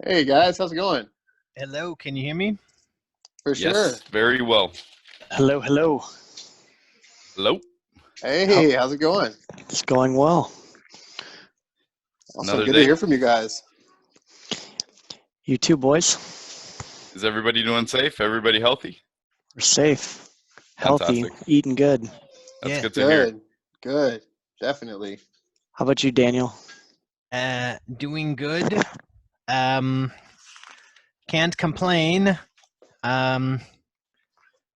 Hey guys, how's it going? Hello, can you hear me? For Yes, sure. very well. Hello, hello. Hello. How, Hey, how's it going? it's going well. Awesome. Another Good to day. hear from you guys. You too, boys. Is everybody doing safe? Everybody healthy? We're safe, healthy, Fantastic. eating good. That's Yeah. good to hear. Good. Good. Definitely. How about you, Daniel? Doing good. Um, can't complain. I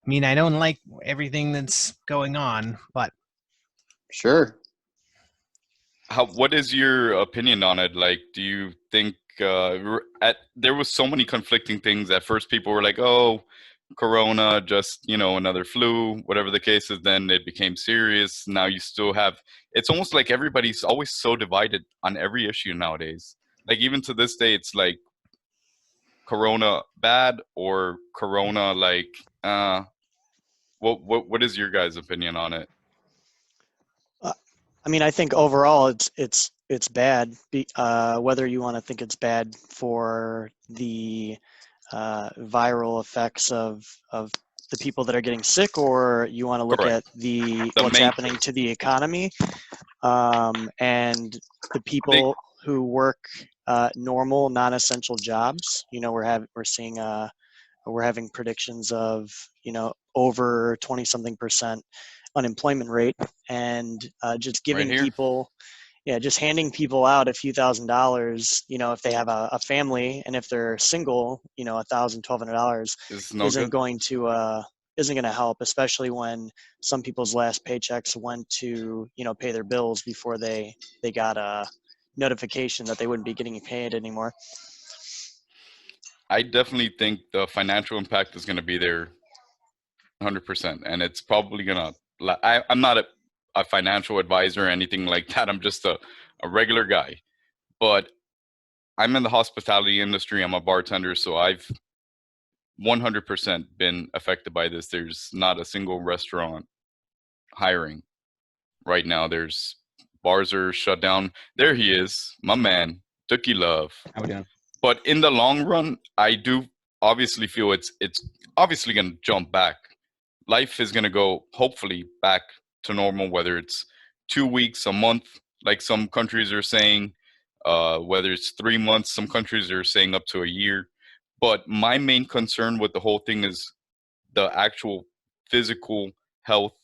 don't like everything that's going on, but Sure. What is your opinion on it? Like, do you think there was so many conflicting things. At first, people were like, "Oh, Corona, just another flu, whatever the case is." Then it became serious. Now you still have. It's almost like everybody's always so divided on every issue nowadays. Like even to this day, it's like Corona bad or Corona like. What is your guys' opinion on it? Uh, I think overall it's bad. Whether you want to think it's bad for the viral effects of the people that are getting sick, or you want to look Correct. at the The what's main happening to the economy, and the big people who work normal, non-essential jobs. We're having predictions of over 20-something% unemployment rate, and just right giving here people, yeah, just handing people out a few $1,000s, if they have a family, and if they're single, $1,000, $1,200 is no isn't good. going to isn't going to help, especially when some people's last paychecks went to pay their bills before they got a notification that they wouldn't be getting paid anymore. I definitely think the financial impact is going to be there 100%. And it's probably going to, I'm not a financial advisor or anything like that. I'm just a regular guy. But I'm in the hospitality industry. I'm a bartender. So I've 100% been affected by this. There's not a single restaurant hiring right now. There's bars are shut down. There he is, my man, Dookie Love. How we doing? But in the long run, I do obviously feel it's obviously going to jump back. Life is going to go hopefully back to normal, whether it's 2 weeks, a month, like some countries are saying, whether it's 3 months, some countries are saying up to a year. But my main concern with the whole thing is the actual physical health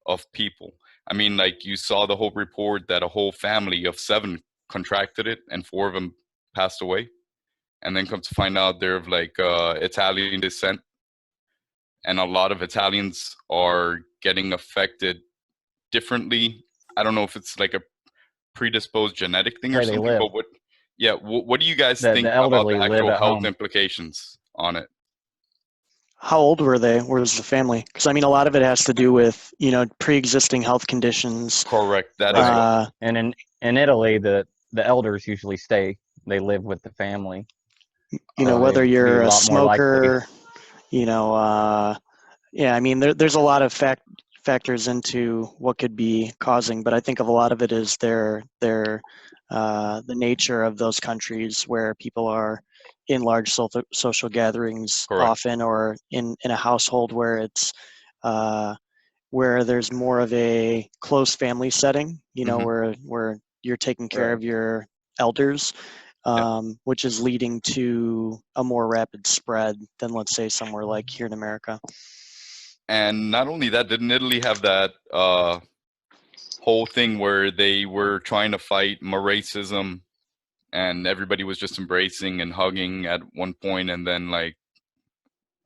of people. I mean, like you saw the whole report that a whole family of 7 contracted it and 4 of them passed away. And then come to find out they're of like Italian descent, and a lot of Italians are getting affected differently. I don't know if it's like a predisposed genetic thing or Where they something, live. but yeah, what do you guys The think about elderly the live actual at health home. implications on it? How old were they? Where was the family? Because a lot of it has to do with pre-existing health conditions. Correct, that as Right. well. And in Italy, the elders usually stay. They live with the family. So Whether they'd be you're a a lot more likely. smoker, yeah. There's a lot of factors into what could be causing, but I think of a lot of it is the nature of those countries where people are in large social gatherings Correct. often, or in a household where it's where there's more of a close family setting, Mhm. where you're taking care Right. of your elders, Yeah. which is leading to a more rapid spread than, let's say, somewhere like here in America. And not only that, didn't Italy have that whole thing where they were trying to fight racism and everybody was just embracing and hugging at one point, and then like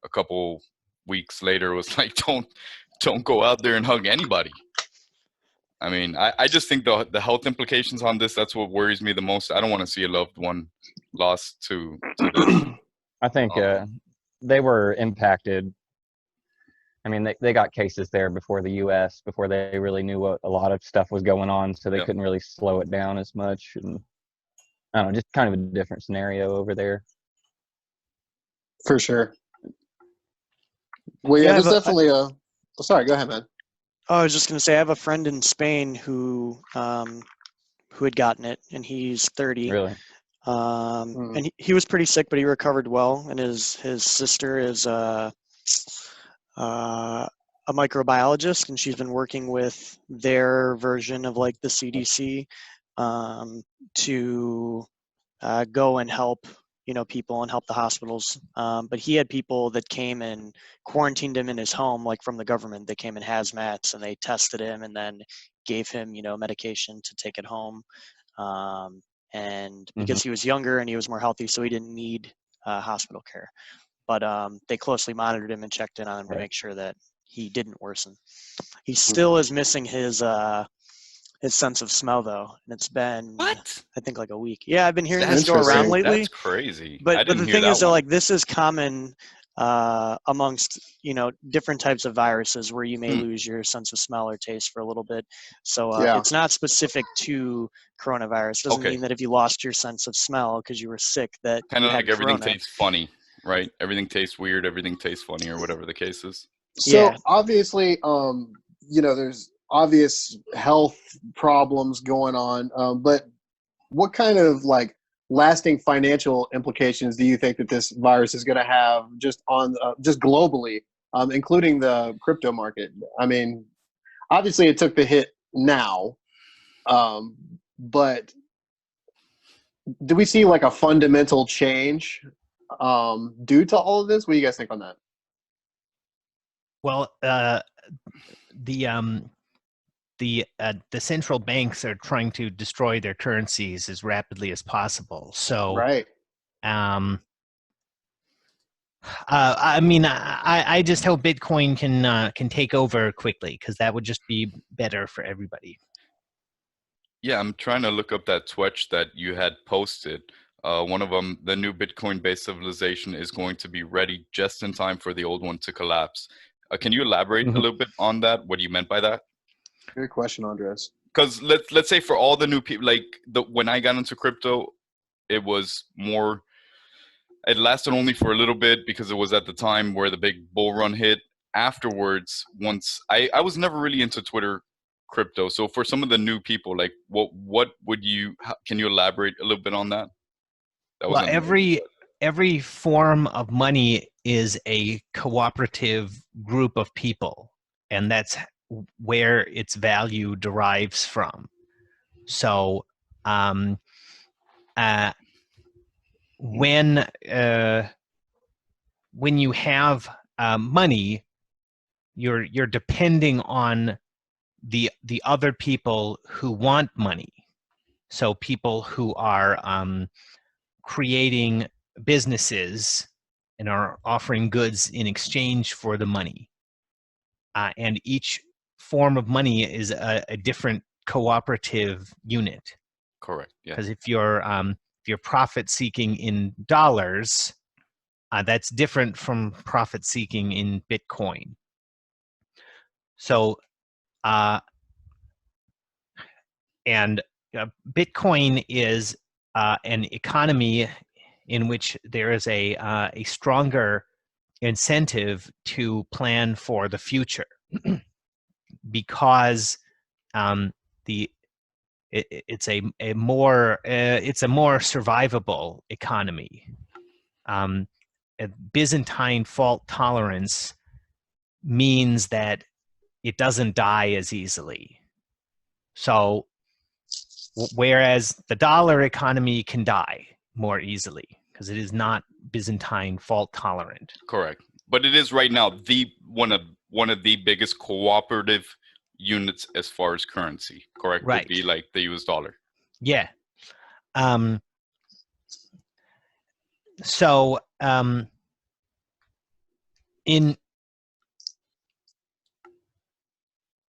a couple weeks later was like, don't go out there and hug anybody. I mean, I just think the health implications on this, that's what worries me the most. I don't want to see a loved one lost to this. I think Um, they were impacted. They got cases there before the U.S., before they really knew what a lot of stuff was going on, so they yeah. couldn't really slow it down as much. And I don't know, just kind of a different scenario over there. For sure. Well, yeah, Yeah, there's definitely a. Oh, sorry, go ahead, man. I was just going to say, I have a friend in Spain who had gotten it, and he's 30. Really. And he was pretty sick, but he recovered well. And his sister is a microbiologist, and she's been working with their version of like the CDC to go and help people and help the hospitals. But he had people that came and quarantined him in his home, like from the government. They came in hazmats and they tested him and then gave him medication to take it home. And because he was younger and he was more healthy, so he didn't need hospital care. But they closely monitored him and checked in on him to make sure that he didn't worsen. He still is missing his sense of smell, though, and it's been I think like a week. Yeah, I've been hearing this go around lately. That's crazy. But the thing is, though, like this is common amongst different types of viruses where you may lose your sense of smell or taste for a little bit. So it's not specific to coronavirus. Doesn't mean that if you lost your sense of smell because you were sick that kind of like everything corona. tastes funny, right? Everything tastes weird. Everything tastes funny, or whatever the case is. So obviously, there's obvious health problems going on, but what kind of like lasting financial implications do you think that this virus is going to have just on just globally, including the crypto market? I mean, obviously it took the hit now, but do we see like a fundamental change due to all of this? What do you guys think on that? Well, the central banks are trying to destroy their currencies as rapidly as possible. So, right. I mean, I just hope Bitcoin can take over quickly, because that would just be better for everybody. Yeah, I'm trying to look up that Twitch that you had posted. One of them, the new Bitcoin-based civilization is going to be ready just in time for the old one to collapse. Can you elaborate a little bit on that? What you meant by that? Good question, Andres. Because let's say for all the new people, like when I got into crypto, it was more. It lasted only for a little bit because it was at the time where the big bull run hit. Afterwards, once I was never really into Twitter crypto. So for some of the new people, like what would you? Can you elaborate a little bit on that? Well, every form of money is a cooperative group of people, and that's where its value derives from. So when you have money, you're depending on the other people who want money. So people who are creating businesses and are offering goods in exchange for the money. And each form of money is a different cooperative unit. Correct. Yeah. Because if you're profit seeking in dollars, that's different from profit seeking in Bitcoin. So, Bitcoin is an economy in which there is a stronger incentive to plan for the future, because it's a more survivable economy. A Byzantine fault tolerance means that it doesn't die as easily. So, whereas the dollar economy can die more easily because it is not Byzantine fault tolerant. Correct. But it is right now one of the biggest cooperative units as far as currency. Correct. Right. Would be like the US dollar. Yeah.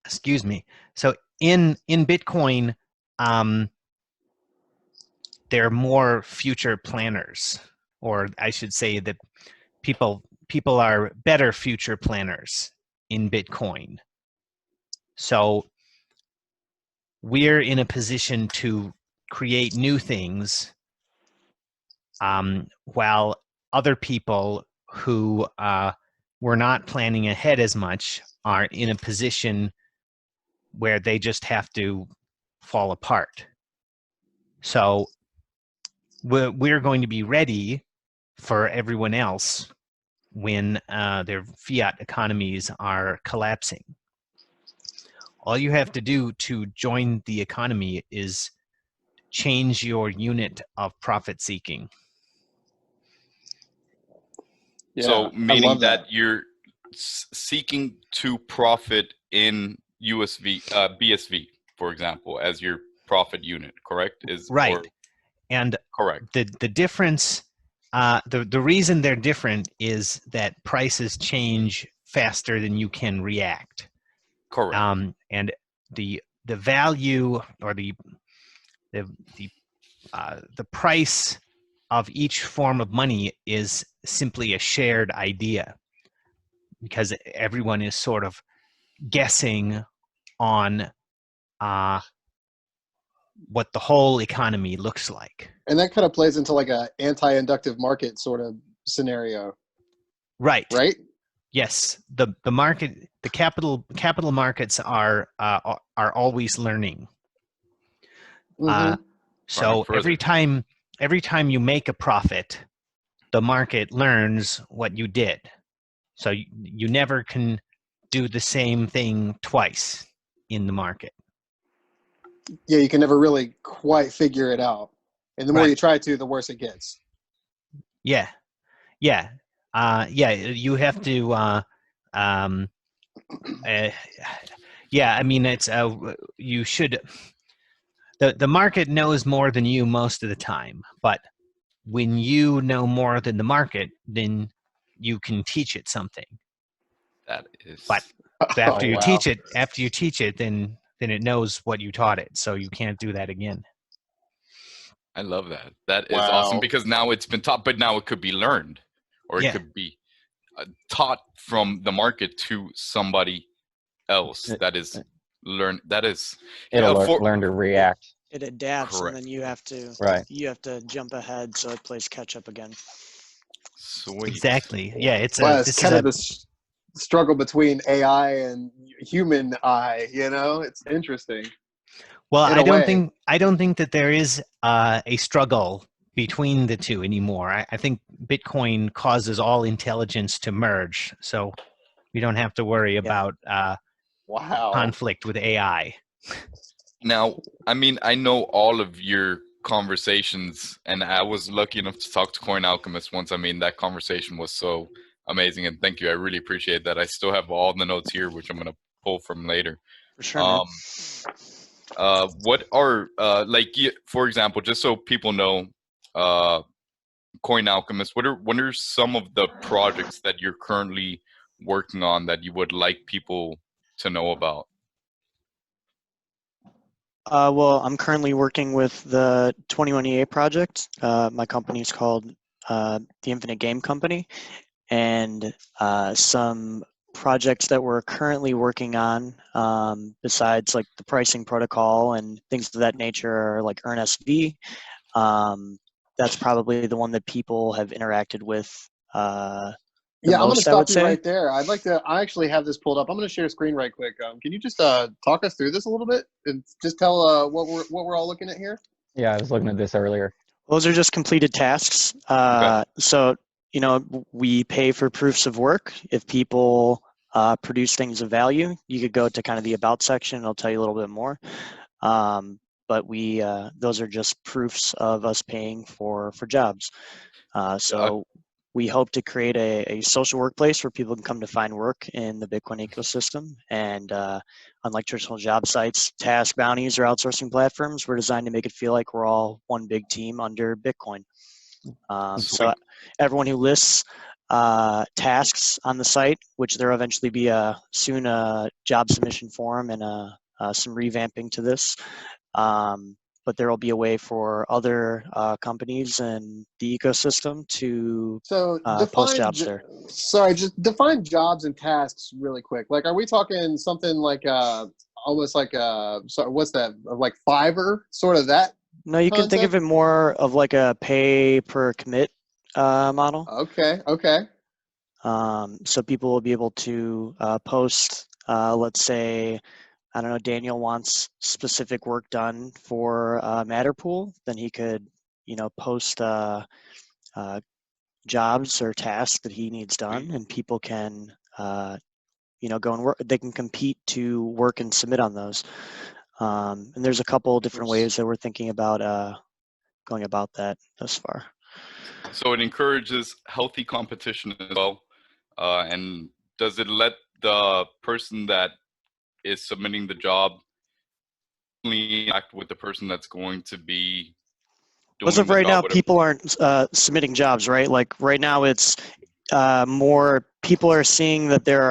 Excuse me. So in Bitcoin, there are more future planners, or I should say that people are better future planners in Bitcoin. So we're in a position to create new things, while other people who were not planning ahead as much are in a position where they just have to fall apart. So we're going to be ready for everyone else when their fiat economies are collapsing. All you have to do to join the economy is change your unit of profit seeking. Yeah, So I meaning love that. you're seeking to profit in BSV, for example, as your profit unit, correct? Right. And correct. the difference, the reason they're different is that prices change faster than you can react. Correct. And the value or the price of each form of money is simply a shared idea, because everyone is sort of guessing on what the whole economy looks like. And that kind of plays into like a anti-inductive market sort of scenario. Right. Right? Yes. The market, the capital markets are always learning. Mm-hmm. So every time you make a profit, the market learns what you did. So you never can do the same thing twice in the market. Yeah, you can never really quite figure it out. And the more you try to, the worse it gets. Yeah. You have to yeah, I mean, it's you should, the market knows more than you most of the time, but when you know more than the market, then you can teach it something. That is. But after you wow. teach it, then it knows what you taught it, so you can't do that again. I love that. That is awesome, because now it's been taught, but now it could be learned, or it could be taught from the market to somebody else. That is learn. That is. It'll learn to react. It adapts, Correct. and then you have to jump ahead so it plays catch up again. Sweet. Exactly. Yeah, it's kind of this struggle between AI and human eye. You know, it's interesting. Well, I don't think that there is a struggle between the two anymore. I think Bitcoin causes all intelligence to merge, so we don't have to worry about conflict with AI. Now, I mean, I know all of your conversations, and I was lucky enough to talk to Coin Alchemist once. I mean, that conversation was so amazing, and thank you. I really appreciate that. I still have all the notes here, which I'm going to pull from later. For sure, man. What are for example, just so people know, Coin Alchemist, what are some of the projects that you're currently working on that you would like people to know about? Well, I'm currently working with the 21EA project. My company is called the Infinite Game Company, and some projects that we're currently working on, besides like the pricing protocol and things of that nature, are like EarnSV. That's probably the one that people have interacted with I'm going to stop you say. right there. I actually have this pulled up. I'm going to share a screen right quick. Can you just talk us through this a little bit and just tell what we're all looking at here? Yeah, I was looking at this earlier. Those are just completed tasks. So, you know, we pay for proofs of work. If people produce things of value, you could go to kind of the about section. And it'll tell you a little bit more. But those are just proofs of us paying for jobs. So we hope to create a social workplace where people can come to find work in the Bitcoin ecosystem. And unlike traditional job sites, task bounties, or outsourcing platforms, we're designed to make it feel like we're all one big team under Bitcoin. So everyone who lists tasks on the site, which there'll eventually be soon a job submission form and some revamping to this. But there will be a way for other companies and the ecosystem to post jobs there. Sorry, just define jobs and tasks really quick. Like, are we talking something like almost like what's that? Like Fiverr, sort of that? No, you can think of it more of like a pay per commit model. Okay. So people will be able to post, let's say, I don't know, Daniel wants specific work done for Matterpool, then he could, post jobs or tasks that he needs done, and people can go and work. They can compete to work and submit on those. And there's a couple different ways that we're thinking about going about that thus far. So it encourages healthy competition as well. And does it let the person that is submitting the job interact with the person that's going to be doing As of the right now, job? people aren't submitting jobs, right? Like right now, it's more people are seeing that there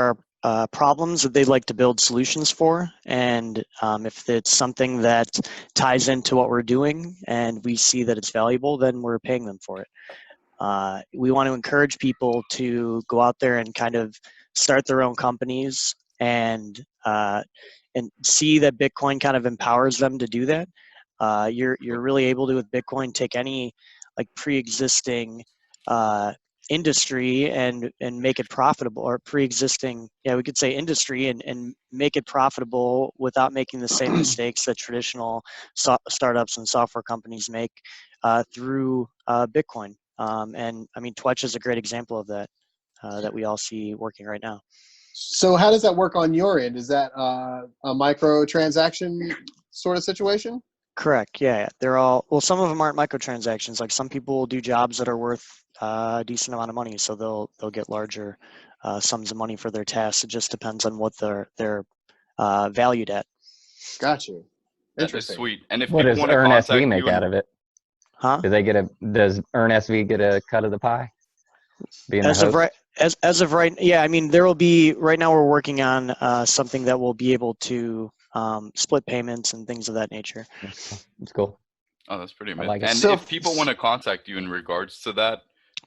are problems that they'd like to build solutions for. And if it's something that ties into what we're doing and we see that it's valuable, then we're paying them for it. We want to encourage people to go out there and kind of start their own companies and see that Bitcoin kind of empowers them to do that. You're really able to, with Bitcoin, take any like pre-existing industry and make it profitable, or pre-existing, we could say industry, and make it profitable without making the same mistakes that traditional startups and software companies make through Bitcoin. And I mean, Twitch is a great example of that that we all see working right now. So how does that work on your end? Is that a microtransaction sort of situation? Correct. Yeah, they're all, well, some of them aren't microtransactions. Like some people will do jobs that are worth a decent amount of money, so they'll get larger sums of money for their tasks. It just depends on what they're valued at. Gotcha. That is Interesting. sweet. And if What people does want to Earn SV contact make you, out of it? Huh? Does Earn SV get a cut of the pie? Being the As of host? right, as of right, yeah. I mean, there will be. Right now, we're working on something that will be able to split payments and things of that nature. It's cool. oh, that's pretty I amazing. like it. And So- if people want to contact you in regards to that,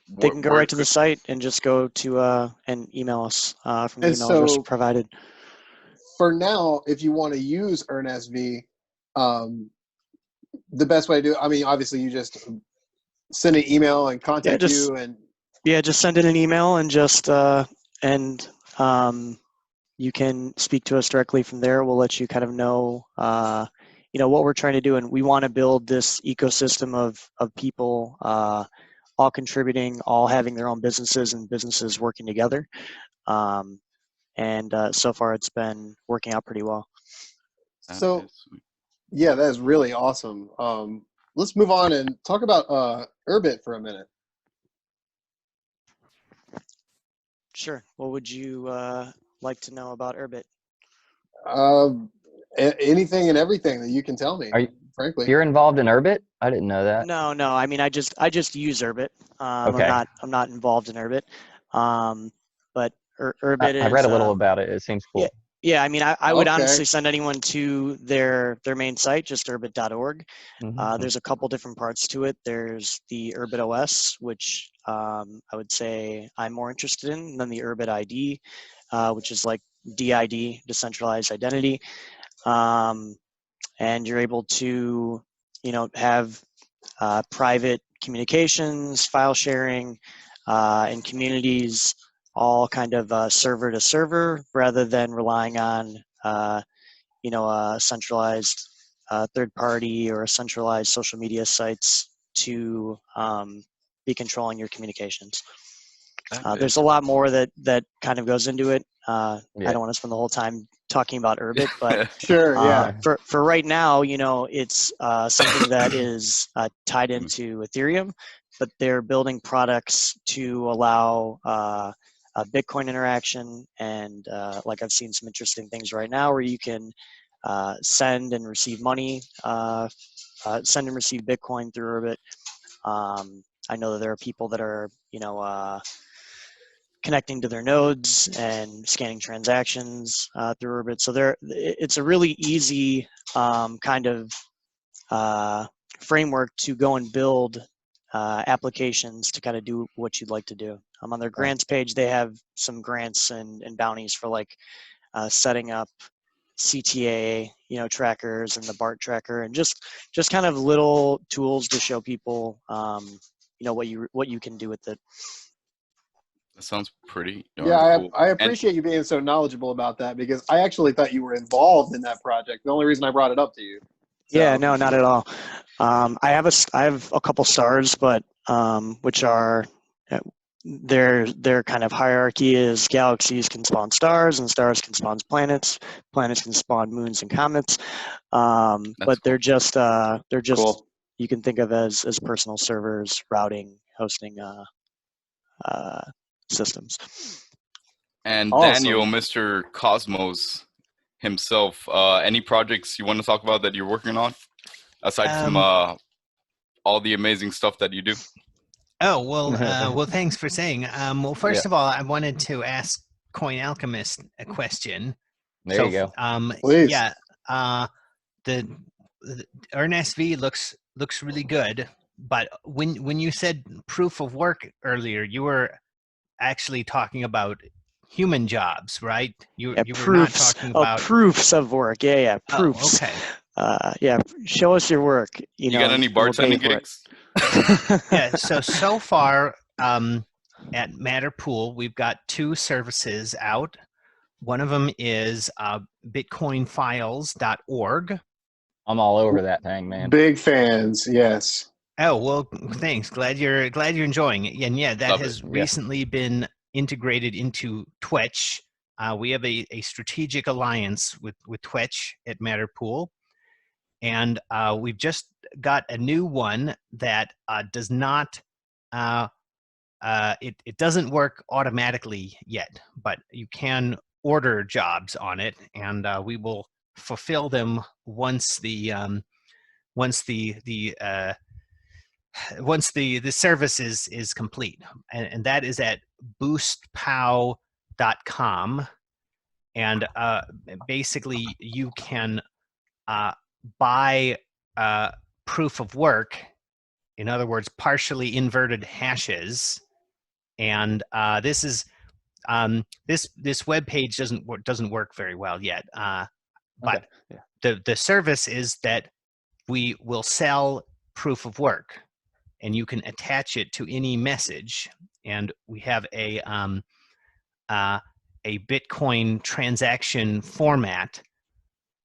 They can go right to the site and just go to and email us from the And email address so- provided. For now, if you want to use EarnSV, the best way to do it, I mean, obviously you just send an email and contact you, and Yeah, just send in an email and just you can speak to us directly from there. We'll let you kind of know what we're trying to do, and we want to build this ecosystem of people all contributing, all having their own businesses and businesses working together. And so far it's been working out pretty well. so yeah, that is really awesome. Let's move on and talk about Urbit for a minute. Sure. What would you like to know about Urbit? Anything and everything that you can tell me. Frankly, You're involved in Urbit? I didn't know that. No. I mean, I just use Urbit. Okay. I'm not involved in Urbit. But Urbit is. I read a little about it. It seems cool. Yeah. I mean, I would Okay. honestly send anyone to their main site, just urbit.org. There's a couple different parts to it. There's the Urbit OS, which I would say I'm more interested in, than the Urbit ID, which is like DID, decentralized identity. And you're able to, have private communications, file sharing, and communities, all kind of server to server, rather than relying on, a centralized third party or a centralized social media sites to be controlling your communications. There's a lot more that kind of goes into it. I don't want to spend the whole time talking about Urbit, but sure, yeah. For right now, it's something that is tied into Ethereum, but they're building products to allow Bitcoin interaction, and like I've seen some interesting things right now where you can send and receive money, send and receive Bitcoin through Urbit. I know that there are people that are, connecting to their nodes and scanning transactions through Urbit. So it's a really easy kind of framework to go and build applications to kind of do what you'd like to do. On their grants page, they have some grants and bounties for like setting up CTA, trackers and the BART tracker, and just kind of little tools to show people, what you can do with it. That sounds pretty. Yeah, cool. I appreciate you being so knowledgeable about that, because I actually thought you were involved in that project. The only reason I brought it up to you. Yeah, no, not at all. I have a couple stars, but which are their kind of hierarchy is galaxies can spawn stars and stars can spawn planets. Planets can spawn moons and comets. But they're just Cool. you can think of as personal servers, routing, hosting systems. And Awesome. Daniel, Mr. Cosmos himself, any projects you want to talk about that you're working on aside from all the amazing stuff that you do? Oh, well, thanks for saying. Well, first Yeah. of all, I wanted to ask Coin Alchemist a question. There you go. Please. Yeah, the EarnSV looks really good, but when you said proof of work earlier, you were actually talking about human jobs, right? You were not talking about proofs of work. Yeah, proofs. Oh, okay. Yeah, show us your work. You got any bartending gigs? Yeah. So far, at Matterpool, we've got 2 services out. One of them is bitcoinfiles.org. I'm all over that thing, man. Big fans, yes. Oh, well, thanks. Glad you're enjoying it. And yeah, that Love has it. recently been integrated into Twitch. We have a strategic alliance with Twitch at Matterpool. And we've just got a new one that does not, it doesn't work automatically yet, but you can order jobs on it, and we will fulfill them once the service is complete, and that is at boostpow.com, and basically you can buy proof of work, in other words, partially inverted hashes, and this is this web page doesn't work very well yet, but Okay. the service is that we will sell proof of work, and you can attach it to any message, and we have a Bitcoin transaction format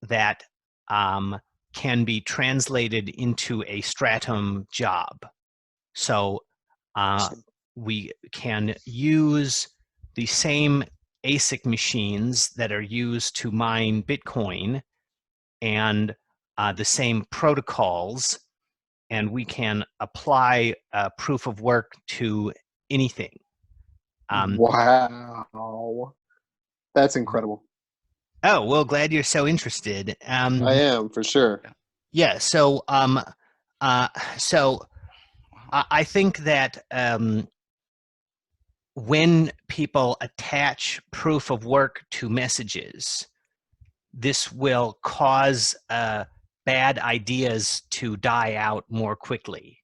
that can be translated into a Stratum job. So we can use the same ASIC machines that are used to mine Bitcoin and the same protocols, and we can apply proof of work to anything. Wow. That's incredible. Oh, well, glad you're so interested. I am, for sure. Yeah, so I think that when people attach proof of work to messages, this will cause bad ideas to die out more quickly.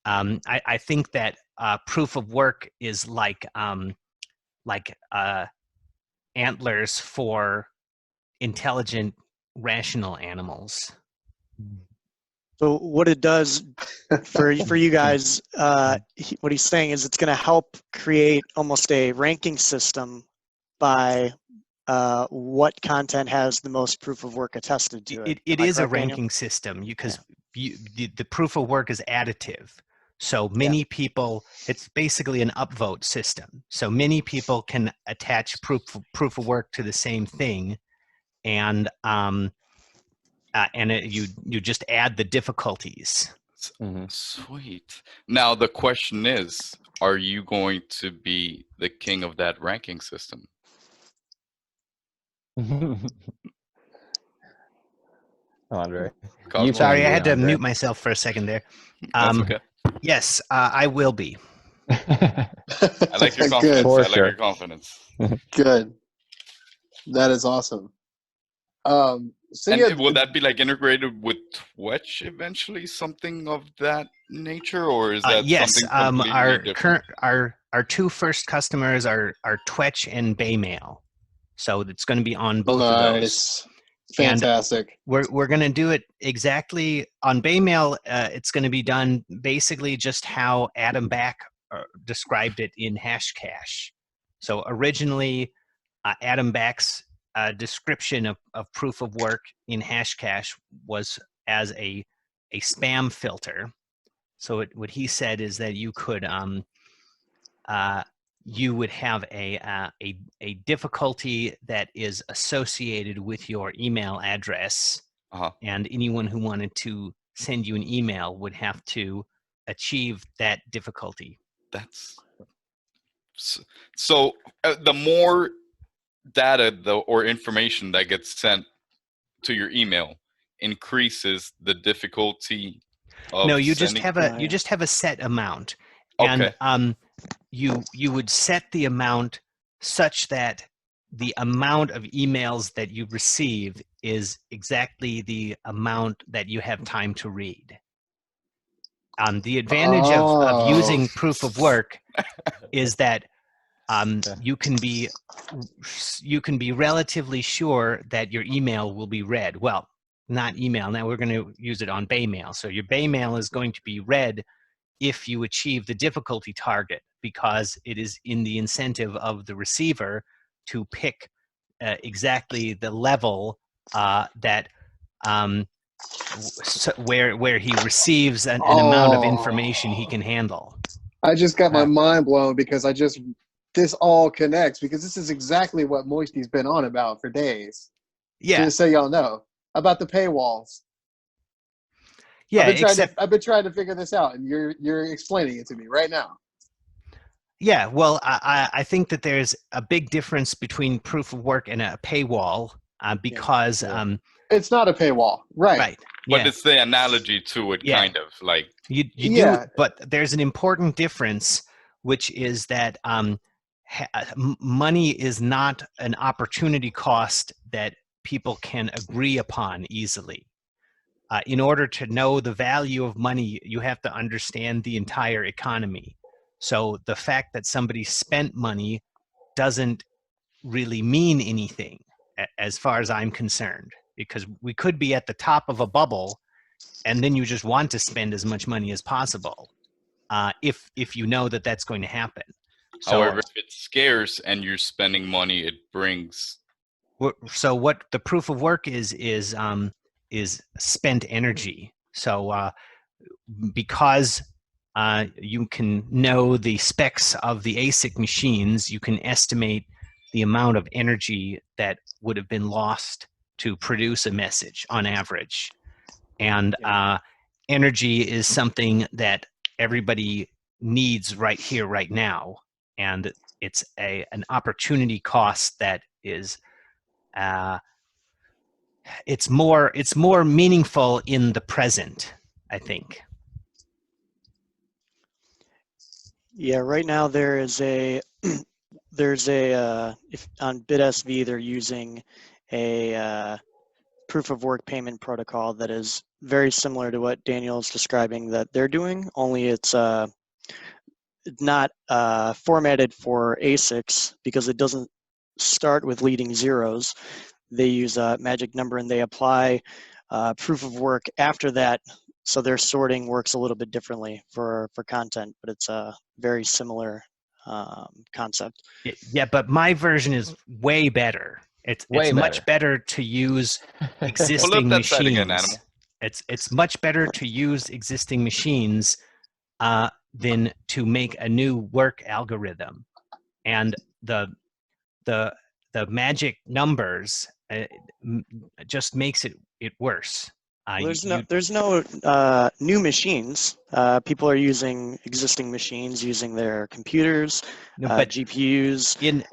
I think that proof of work is like antlers for intelligent, rational animals. So what it does for you guys, what he's saying is it's going to help create almost a ranking system by what content has the most proof of work attested to it. It Am I is a correct, Daniel? ranking system because the proof of work is additive. So many people, it's basically an upvote system. So many people can attach proof of work to the same thing, and you just add the difficulties. Sweet. Now the question is, are you going to be the king of that ranking system? Andre, Cosmo? Sorry, I had to Andre. mute myself for a second there. That's okay. Yes, I will be. I like your confidence. Good. For I like sure. your confidence. Good. That is awesome. So And yeah, will that be like integrated with Twitch eventually, something of that nature, or is that Yes, something completely different? our 2 first customers are Twitch and Baymail, so it's going to be on both of those. nice. Fantastic. We're going to do it exactly on Baymail. It's going to be done basically just how Adam Back described it in Hashcash. So originally, Adam Back's description of proof of work in Hashcash was as a spam filter. So what he said is that you could you would have a difficulty that is associated with your email address, and anyone who wanted to send you an email would have to achieve that difficulty. That's so. The more data or information that gets sent to your email increases the difficulty of No, you sending. just have a set amount, Okay. and you would set the amount such that the amount of emails that you receive is exactly the amount that you have time to read. The advantage of using proof of work is that you can be relatively sure that your email will be read. Well, not email. Now we're going to use it on Bay Mail. So your Bay Mail is going to be read if you achieve the difficulty target, because it is in the incentive of the receiver to pick exactly the level that where he receives an amount of information he can handle. I just got my mind blown because this all connects, because this is exactly what Moisty's been on about for days. Yeah. Just so y'all know about the paywalls. Yeah, I've been trying to figure this out, and you're explaining it to me right now. Yeah, well, I think that there's a big difference between proof of work and a paywall because it's not a paywall, right? Right. But it's the analogy to it, kind of like you do. But there's an important difference, which is that money is not an opportunity cost that people can agree upon easily. In order to know the value of money, you have to understand the entire economy. So the fact that somebody spent money doesn't really mean anything as far as I'm concerned, because we could be at the top of a bubble and then you just want to spend as much money as possible if you know that that's going to happen. So, however, if it's scarce and you're spending money, it brings. So what the proof of work is spent energy. So because you can know the specs of the ASIC machines, you can estimate the amount of energy that would have been lost to produce a message on average. And energy is something that everybody needs right here, right now. And it's an opportunity cost that is it's more meaningful in the present, I think. Yeah, right now there's a if on BitSV they're using a proof of work payment protocol that is very similar to what Daniel's describing that they're doing, only it's not formatted for ASICs because it doesn't start with leading zeros. They use a magic number and they apply proof of work after that. So their sorting works a little bit differently for content, but it's a very similar concept. Yeah, but my version is way better. It's much better to use existing machines. It's much better to use existing machines than to make a new work algorithm. And the magic numbers just makes it worse. There's no new machines. People are using existing machines, using their computers, GPUs. In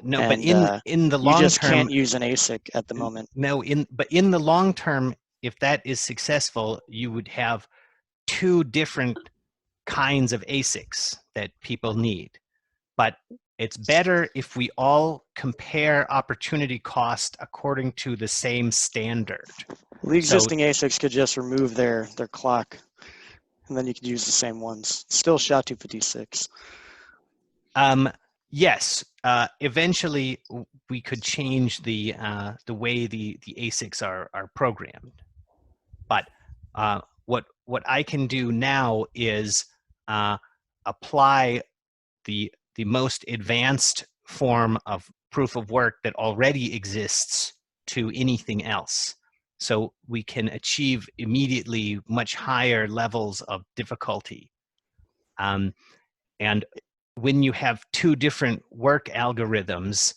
the long term, you just can't use an ASIC at the moment. No, but in the long term, if that is successful, you would have two different kinds of ASICs that people need. But it's better if we all compare opportunity cost according to the same standard. Well, the existing ASICs could just remove their clock, and then you could use the same ones. Still SHA-256. Yes. Eventually, we could change the way the ASICs are programmed. But what I can do now is apply the most advanced form of proof of work that already exists to anything else. So we can achieve immediately much higher levels of difficulty. And when you have two different work algorithms,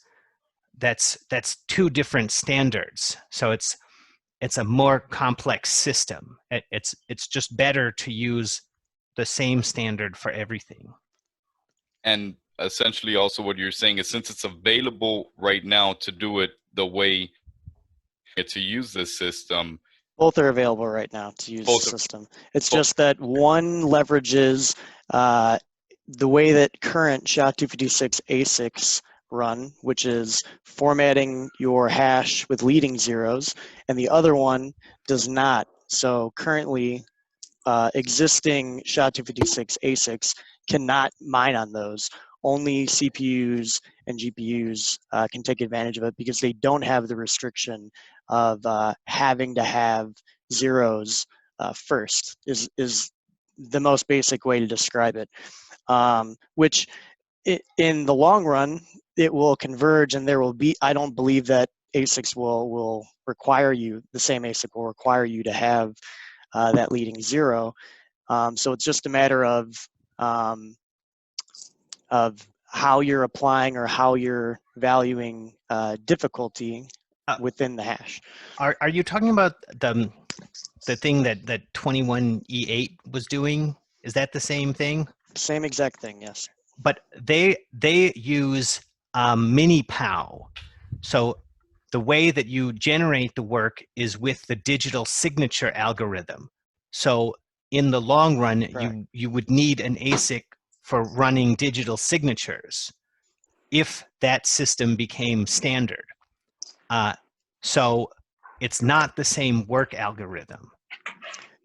that's two different standards. So it's a more complex system. It's just better to use the same standard for everything. And essentially also what you're saying is, since it's available right now to do it the way to use this system. Both are available right now to use the system. It's just that one leverages the way that current SHA-256 ASICs run, which is formatting your hash with leading zeros, and the other one does not. So currently, existing SHA-256 ASICs cannot mine on those. Only CPUs and GPUs can take advantage of it because they don't have the restriction of having to have zeros first, is the most basic way to describe it. Which in the long run, it will converge, and there will be, I don't believe that ASICs will require you, the same ASIC will require you to have that leading zero. So it's just a matter of how you're applying or how you're valuing difficulty within the hash. Are you talking about the thing that 21E8 was doing? Is that the same thing? Same exact thing, yes. But they use mini-POW. So the way that you generate the work is with the digital signature algorithm. So in the long run, you would need an ASIC for running digital signatures if that system became standard. So it's not the same work algorithm.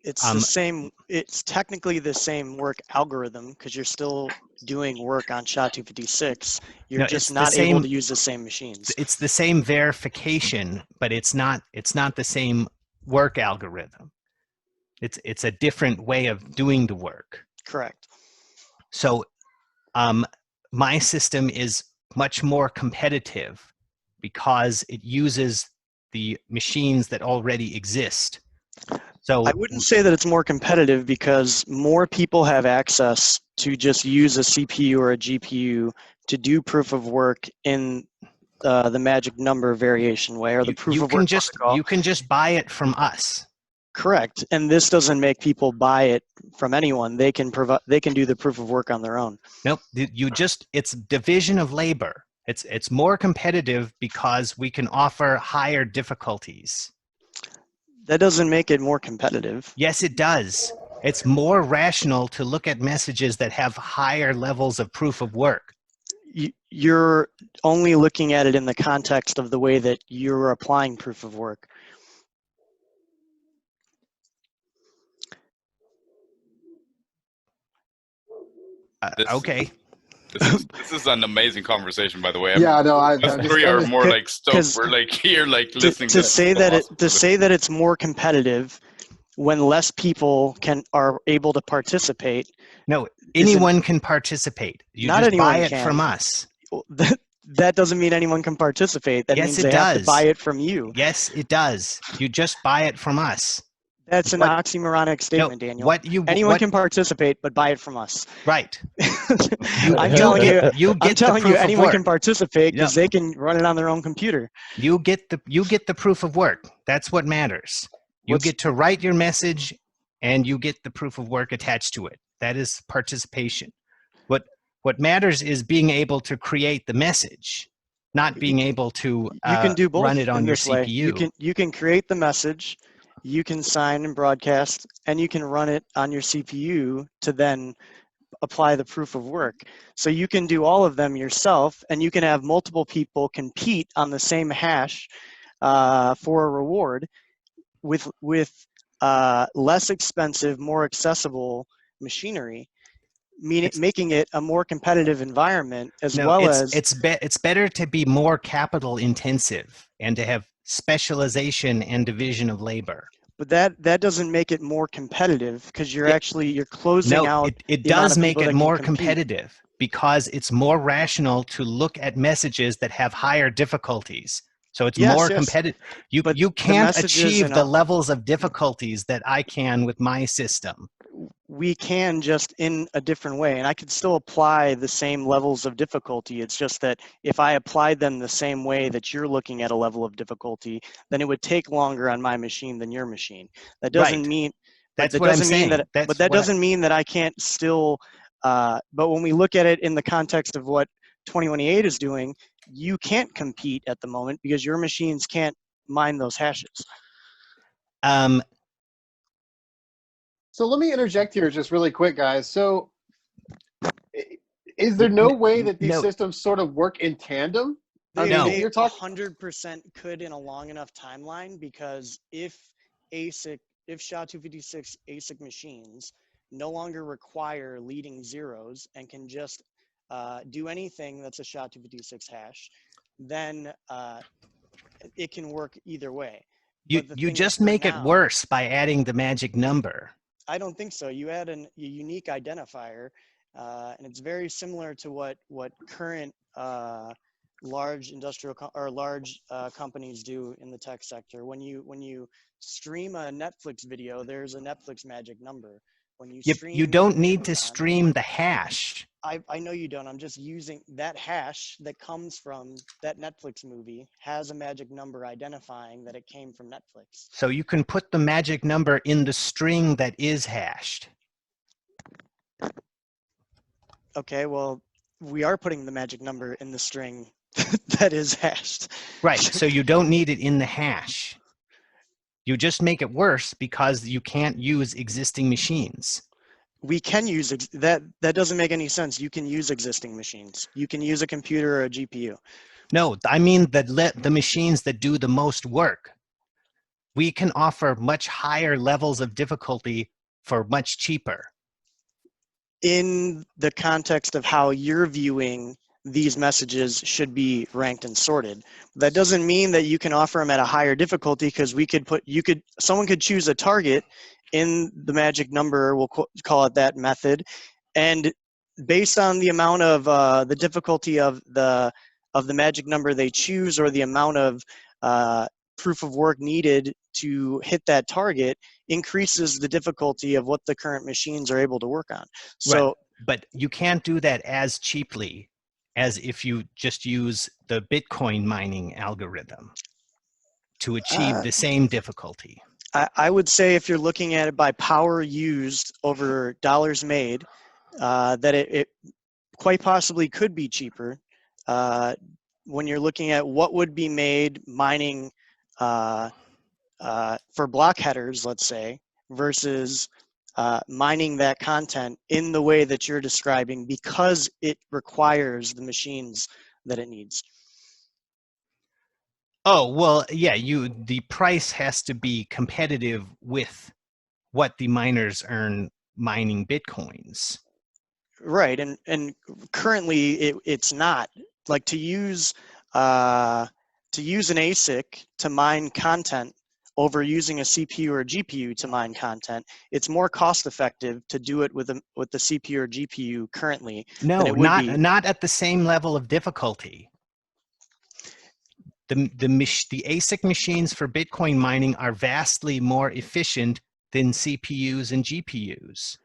It's the same, it's technically the same work algorithm because you're still doing work on SHA-256. You're just not able to use the same machines. It's the same verification, but it's not the same work algorithm. It's a different way of doing the work. Correct. So my system is much more competitive because it uses the machines that already exist. So I wouldn't say that it's more competitive because more people have access to just use a CPU or a GPU to do proof of work in the magic number variation way, or the proof of work protocol. You can just buy it from us. Correct, and this doesn't make people buy it from anyone. They can do the proof of work on their own. Nope, it's division of labor. It's more competitive because we can offer higher difficulties. That doesn't make it more competitive. Yes, it does. It's more rational to look at messages that have higher levels of proof of work. You're only looking at it in the context of the way that you're applying proof of work. Okay. This is an amazing conversation, by the way. Yeah, no, us three are more like stoked. We're like here, like listening to say that it's more competitive when less people are able to participate. No, anyone can participate. You just buy it from us. That doesn't mean anyone can participate. That means they have to buy it from you. Yes, it does. You just buy it from us. That's an oxymoronic statement, Daniel. Anyone can participate, but buy it from us. Right. I'm telling you, anyone can participate because they can run it on their own computer. You get the proof of work. That's what matters. You get to write your message, and you get the proof of work attached to it. That is participation. What matters is being able to create the message, not being able to run it on your CPU. You can create the message. You can sign and broadcast, and you can run it on your CPU to then apply the proof of work. So you can do all of them yourself, and you can have multiple people compete on the same hash for a reward with less expensive, more accessible machinery, making it a more competitive environment it's better to be more capital intensive and to have specialization and division of labor. But that doesn't make it more competitive because you're closing out. It does make it more competitive because it's more rational to look at messages that have higher difficulties. So it's Yes, more yes. competitive. But You the can't messages achieve in the a- levels of difficulties that I can with my system. We can, just in a different way, and I could still apply the same levels of difficulty. It's just that if I applied them the same way that you're looking at a level of difficulty, then it would take longer on my machine than your machine. That doesn't Right. mean, That's what I'm saying. but that doesn't mean that I can't still, but when we look at it in the context of what 21E8 is doing, you can't compete at the moment because your machines can't mine those hashes. So let me interject here just really quick, guys. So is there no way that these No. systems sort of work in tandem? I They, mean, they you're talking. 100% could in a long enough timeline, because if SHA-256 ASIC machines no longer require leading zeros and can just do anything that's a SHA-256 hash, then it can work either way. You But the you thing is, just for make it now, worse by adding the magic number. I don't think so. You add a unique identifier, and it's very similar to what current large industrial or large companies do in the tech sector. When you stream a Netflix video, there's a Netflix magic number. When you stream, You don't need to Amazon, stream the hash. I know you don't. I'm just using that hash that comes from that Netflix movie has a magic number identifying that it came from Netflix. So you can put the magic number in the string that is hashed. Okay, well, we are putting the magic number in the string that is hashed. Right, so you don't need it in the hash. You just make it worse because you can't use existing machines. We can use that. That doesn't make any sense. You can use existing machines. You can use a computer or a GPU. No, I mean the machines that do the most work. We can offer much higher levels of difficulty for much cheaper. In the context of how you're viewing these messages should be ranked and sorted. That doesn't mean that you can offer them at a higher difficulty, because someone could choose a target in the magic number, we'll call it that method, and based on the amount of the difficulty of the magic number they choose, or the amount of proof of work needed to hit that target, increases the difficulty of what the current machines are able to work on. So, right. But you can't do that as cheaply as if you just use the Bitcoin mining algorithm to achieve the same difficulty. I would say if you're looking at it by power used over dollars made, that it quite possibly could be cheaper when you're looking at what would be made mining for block headers, let's say, versus mining that content in the way that you're describing, because it requires the machines that it needs. Oh, well, yeah, the price has to be competitive with what the miners earn mining Bitcoins. Right, and currently it's not. Like, to use an ASIC to mine content over using a CPU or a GPU to mine content, it's more cost effective to do it with the CPU or GPU currently. No, than it would be. not at the same level of difficulty. The ASIC machines for Bitcoin mining are vastly more efficient than CPUs and GPUs.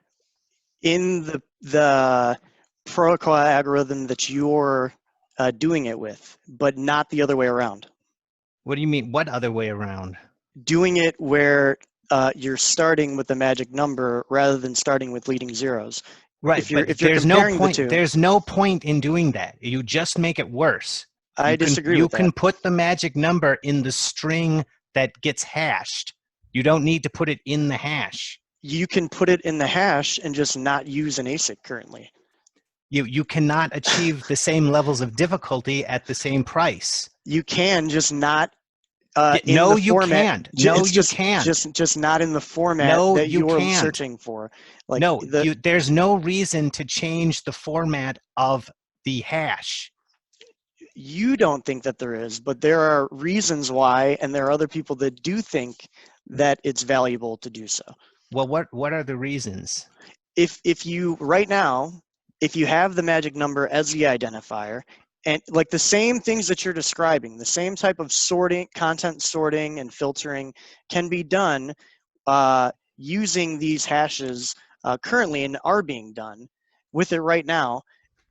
In the protocol algorithm that you're doing it with, but not the other way around. What do you mean? What other way around? Doing it where you're starting with the magic number rather than starting with leading zeros. Right, if you're there's no comparing point. the two, there's no point in doing that. You just make it worse. I disagree You with that. can put the magic number in the string that gets hashed. You don't need to put it in the hash. You can put it in the hash and just not use an ASIC currently. You cannot achieve the same levels of difficulty at the same price. You can, just not no, in the you format. can't. No, you can't. Just not in the format No, that you you're can't. searching for. Like, no, there's no reason to change the format of the hash. You don't think that there is, but there are reasons why, and there are other people that do think that it's valuable to do so. Well, what are the reasons? If you right now, if you have the magic number as the identifier, And like the same things that you're describing, the same type of sorting, content sorting and filtering can be done using these hashes currently and are being done with it right now.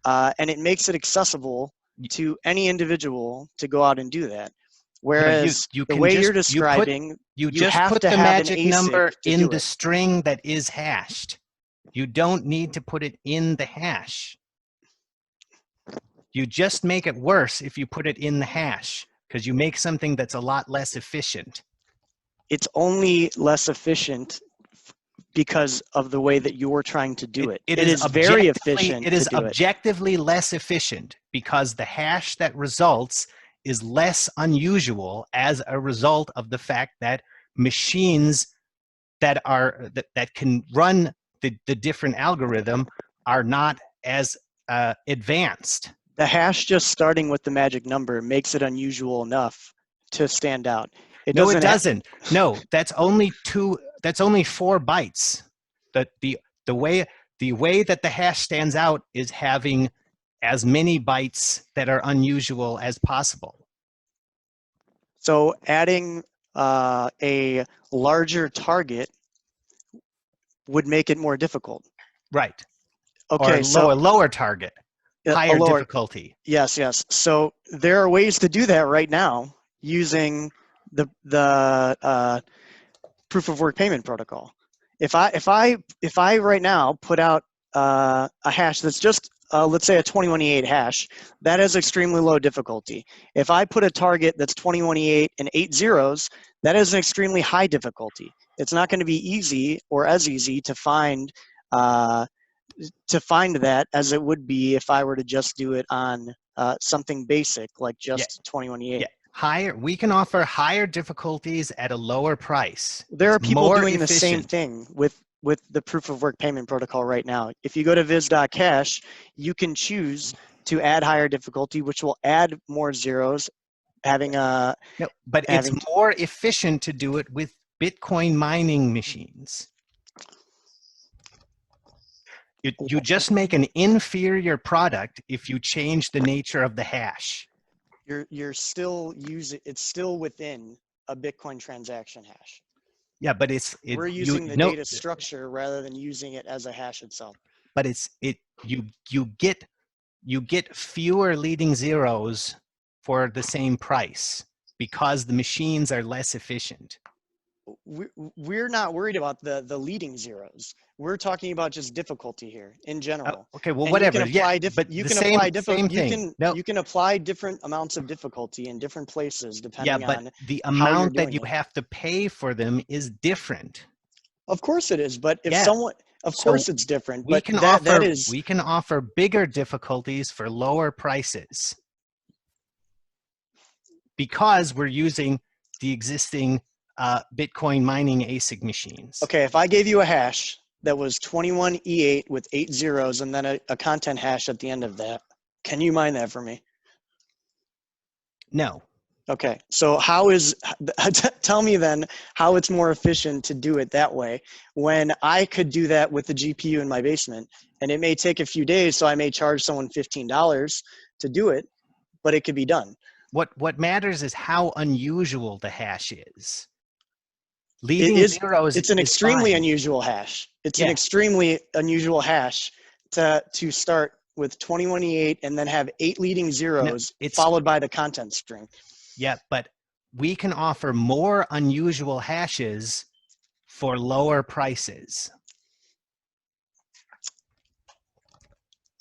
And it makes it accessible to any individual to go out and do that. Whereas you the can way just- you're describing, you you just have put to the have an magic ASIC number to in do the it. string that is hashed. You don't need to put it in the hash. You just make it worse if you put it in the hash, because you make something that's a lot less efficient. It's only less efficient because of the way that you're trying to do it. It is very efficient It is to do it. objectively less efficient because the hash that results is less unusual as a result of the fact that machines that are that can run the different algorithm are not as advanced. The hash just starting with the magic number makes it unusual enough to stand out. It doesn't. No, that's only 4 bytes. The way that the hash stands out is having as many bytes that are unusual as possible. So adding a larger target would make it more difficult. Right. Okay, or so lower target, higher lower, difficulty. Yes. So there are ways to do that right now using the proof of work payment protocol. If I right now put out a hash that's just let's say a 21E8 hash, that has extremely low difficulty. If I put a target that's 21E8 and 8 zeros, that is an extremely high difficulty. It's not going to be easy or as easy to find that as it would be if I were to just do it on something basic like just 21E8. Yeah. We can offer higher difficulties at a lower price. There are people doing efficient. the same thing with the proof of work payment protocol right now. If you go to viz.cash, you can choose to add higher difficulty, which will add more zeros, having a... No, but it's more efficient to do it with Bitcoin mining machines. You just make an inferior product if you change the nature of the hash. You're still using, it's still within a Bitcoin transaction hash. Yeah, but we're using the data structure rather than using it as a hash itself. But you get fewer leading zeros for the same price because the machines are less efficient. We're not worried about the leading zeros. We're talking about just difficulty here in general. Okay, well, and whatever. You can apply you can apply different amounts of difficulty in different places depending on but the amount that you have to pay for them is different. Of course it is, but if someone, of course it's different. We can offer bigger difficulties for lower prices because we're using the existing Bitcoin mining ASIC machines. Okay, if I gave you a hash that was 21E8 with 8 zeros and then a content hash at the end of that, can you mine that for me? No. Okay, so tell me then how it's more efficient to do it that way when I could do that with the GPU in my basement, and it may take a few days, so I may charge someone $15 to do it, but it could be done. What matters is how unusual the hash is. Leading zeros. It's an extremely unusual hash. It's an extremely unusual hash to start with 21E8 and then have 8 leading zeros followed by the content string. Yeah, but we can offer more unusual hashes for lower prices.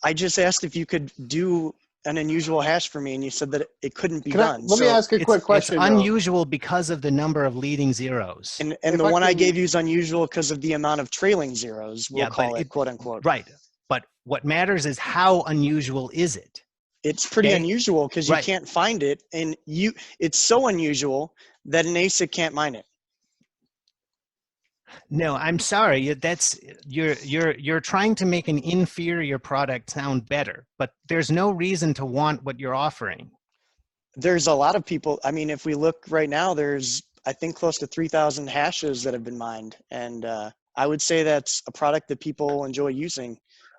I just asked if you could do an unusual hash for me, and you said that it couldn't be done. Let me ask a quick question. It's unusual because of the number of leading zeros. And the one I gave you is unusual because of the amount of trailing zeros, we'll call it, quote unquote. Right. But what matters is how unusual is it? It's pretty unusual because you can't find it, and it's so unusual that an ASIC can't mine it. No, I'm sorry. You're trying to make an inferior product sound better, but there's no reason to want what you're offering. There's a lot of people. I mean, if we look right now, there's I think close to 3,000 hashes that have been mined, and I would say that's a product that people enjoy using.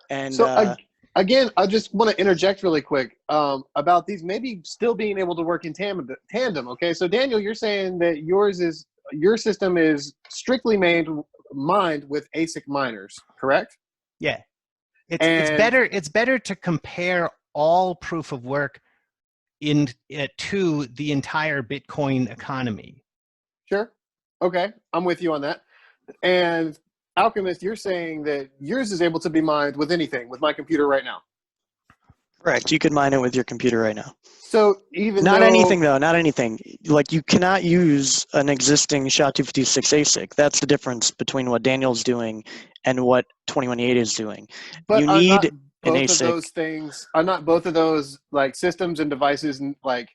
And so again, I just want to interject really quick about these maybe still being able to work in tandem. Okay, so Daniel, you're saying that your system is strictly mined with ASIC miners, correct? Yeah. And It's better to compare all proof of work to the entire Bitcoin economy. sure, okay, I'm with you on that. And Alchemist, you're saying that yours is able to be mined with anything, with my computer right now. Correct. You could mine it with your computer right now. So even Not though, anything though, not anything. Like you cannot use an existing SHA-256 ASIC. That's the difference between what Daniel's doing and what 21.8 is doing. but You are need not an both of ASIC. those things, are not both of those like systems and devices like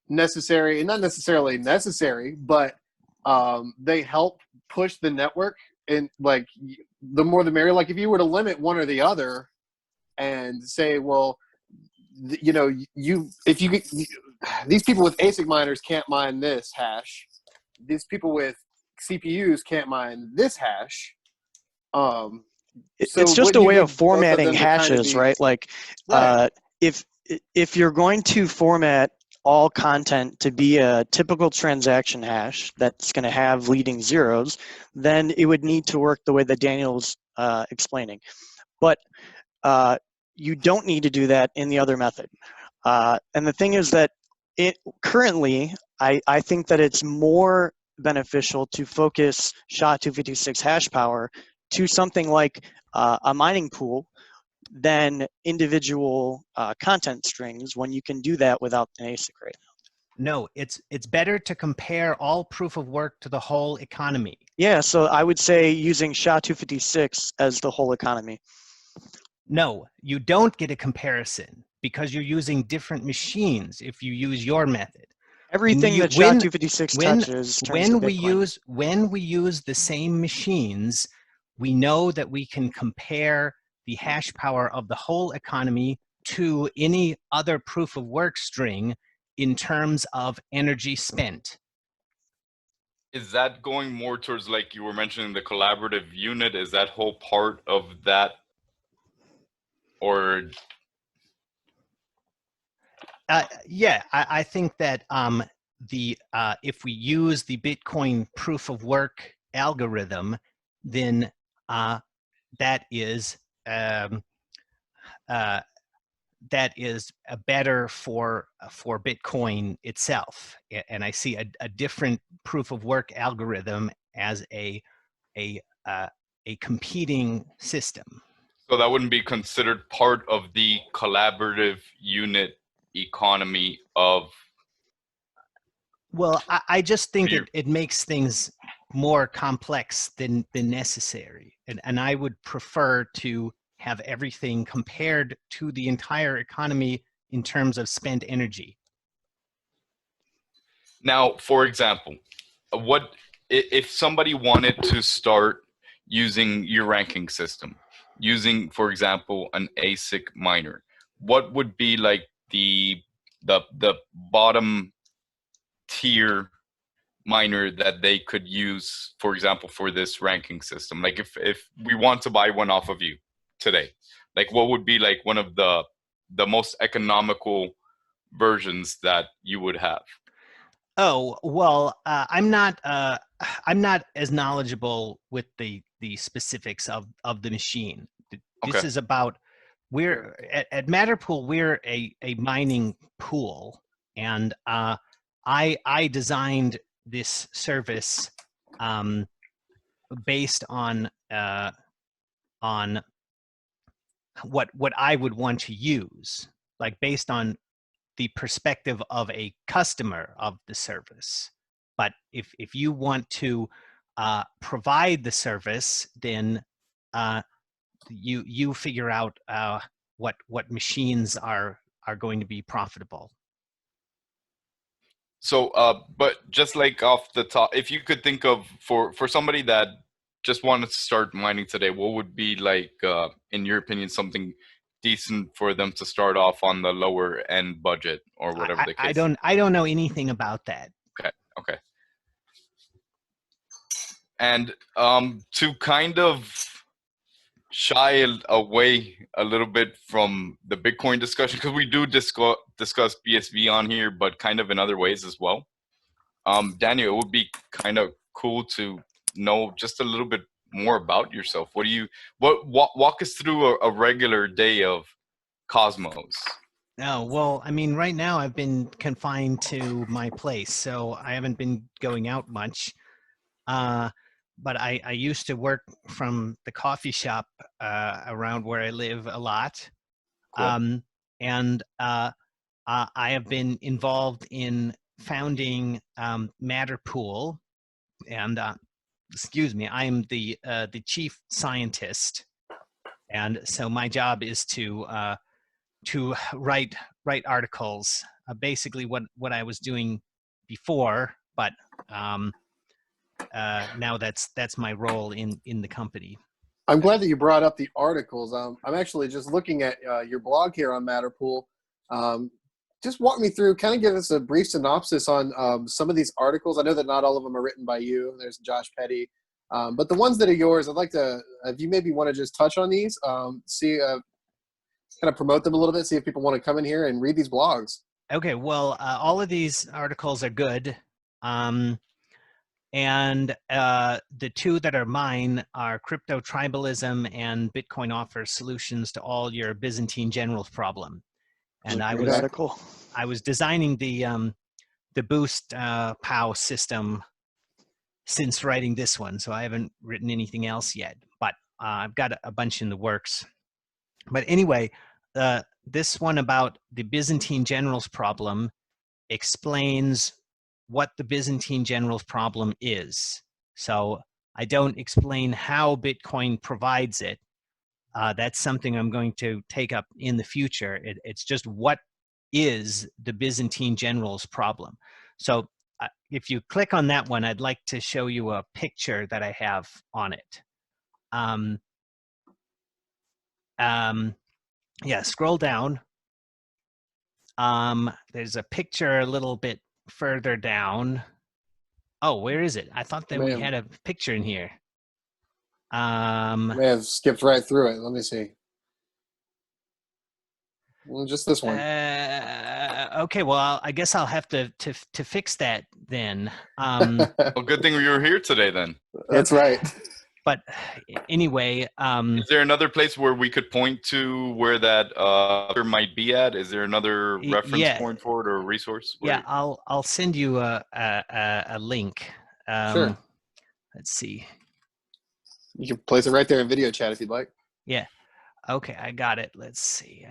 necessary, and not necessarily necessary, but they help push the network, and like the more the merrier. Like if you were to limit one or the other and say, well, you know, if you get these people with ASIC miners can't mine this hash, these people with CPUs can't mine this hash. So It's just wouldn't a you way need of both formatting them to kind of hashes, be right? Like right? if you're going to format all content to be a typical transaction hash that's going to have leading zeros, then it would need to work the way that Daniel's explaining. But you don't need to do that in the other method. And the thing is that currently, I think that it's more beneficial to focus SHA-256 hash power to something like a mining pool than individual content strings when you can do that without an ASIC right now. No, it's better to compare all proof of work to the whole economy. Yeah, so I would say using SHA-256 as the whole economy. No, you don't get a comparison because you're using different machines if you use your method. Everything that SHA-256 touches turns to Bitcoin. When we use the same machines, we know that we can compare the hash power of the whole economy to any other proof of work string in terms of energy spent. Is that going more towards, like you were mentioning, the collaborative unit? Is that whole part of that, or? Yeah, I think that if we use the Bitcoin proof of work algorithm, then that is better for Bitcoin itself. And I see a different proof of work algorithm as a competing system. So that wouldn't be considered part of the collaborative unit economy of. Well, I just think it makes things more complex than necessary. And I would prefer to have everything compared to the entire economy in terms of spent energy. Now, for example, what if somebody wanted to start using your ranking system, using, for example, an ASIC miner? What would be like the bottom tier miner that they could use, for example, for this ranking system? Like if we want to buy one off of you today, like what would be like one of the most economical versions that you would have? Oh, well, I'm not as knowledgeable with the specifics of the machine. This Okay. is about, we're at Matterpool, we're a mining pool, and I designed this service based on what I would want to use, like based on the perspective of a customer of the service. But if you want to provide the service, then you figure out what machines are going to be profitable. So, but just like off the top, if you could think of for somebody that just wanted to start mining today, what would be like, in your opinion, something decent for them to start off on the lower end budget or whatever the case? I don't know anything about that. Okay. And to kind of shy away a little bit from the Bitcoin discussion because we do discuss BSV on here, but kind of in other ways as well. Daniel, it would be kind of cool to know just a little bit more about yourself. Walk us through a regular day of Cosmos. Oh, well, I mean, right now I've been confined to my place, so I haven't been going out much. But I used to work from the coffee shop around where I live a lot. Cool. And I have been involved in founding Matterpool, and excuse me, I am the chief scientist, and so my job is to write articles, basically what I was doing before, but now that's my role in the company. I'm glad that you brought up the articles. I'm actually just looking at your blog here on Matterpool. Just walk me through, kind of give us a brief synopsis on some of these articles. I know that not all of them are written by you. There's Josh Petty. But the ones that are yours, I'd like to, if you maybe want to just touch on these, see, kind of promote them a little bit, see if people want to come in here and read these blogs. Okay, well, all of these articles are good. And the two that are mine are Crypto Tribalism and Bitcoin Offers Solutions to All Your Byzantine Generals Problem. And I was designing the Boost POW system since writing this one, so I haven't written anything else yet, but I've got a bunch in the works. But anyway, this one about the Byzantine Generals Problem explains what the Byzantine Generals Problem is. So I don't explain how Bitcoin provides it. That's something I'm going to take up in the future. It's just what is the Byzantine Generals Problem. So if you click on that one, I'd like to show you a picture that I have on it. Yeah, scroll down. There's a picture a little bit further down. Oh, where is it? I thought that we had a picture in here. May have skipped right through it. Let me see. Well, just this one. Okay, well, I guess I'll have to fix that then. Well, good thing you were here today then. That's right. But anyway, is there another place where we could point to where that might be at? Is there another reference point for it or a resource? Yeah, I'll send you a link. Sure. Let's see. You can place it right there in video chat if you'd like. Yeah. Okay, I got it. Let's see.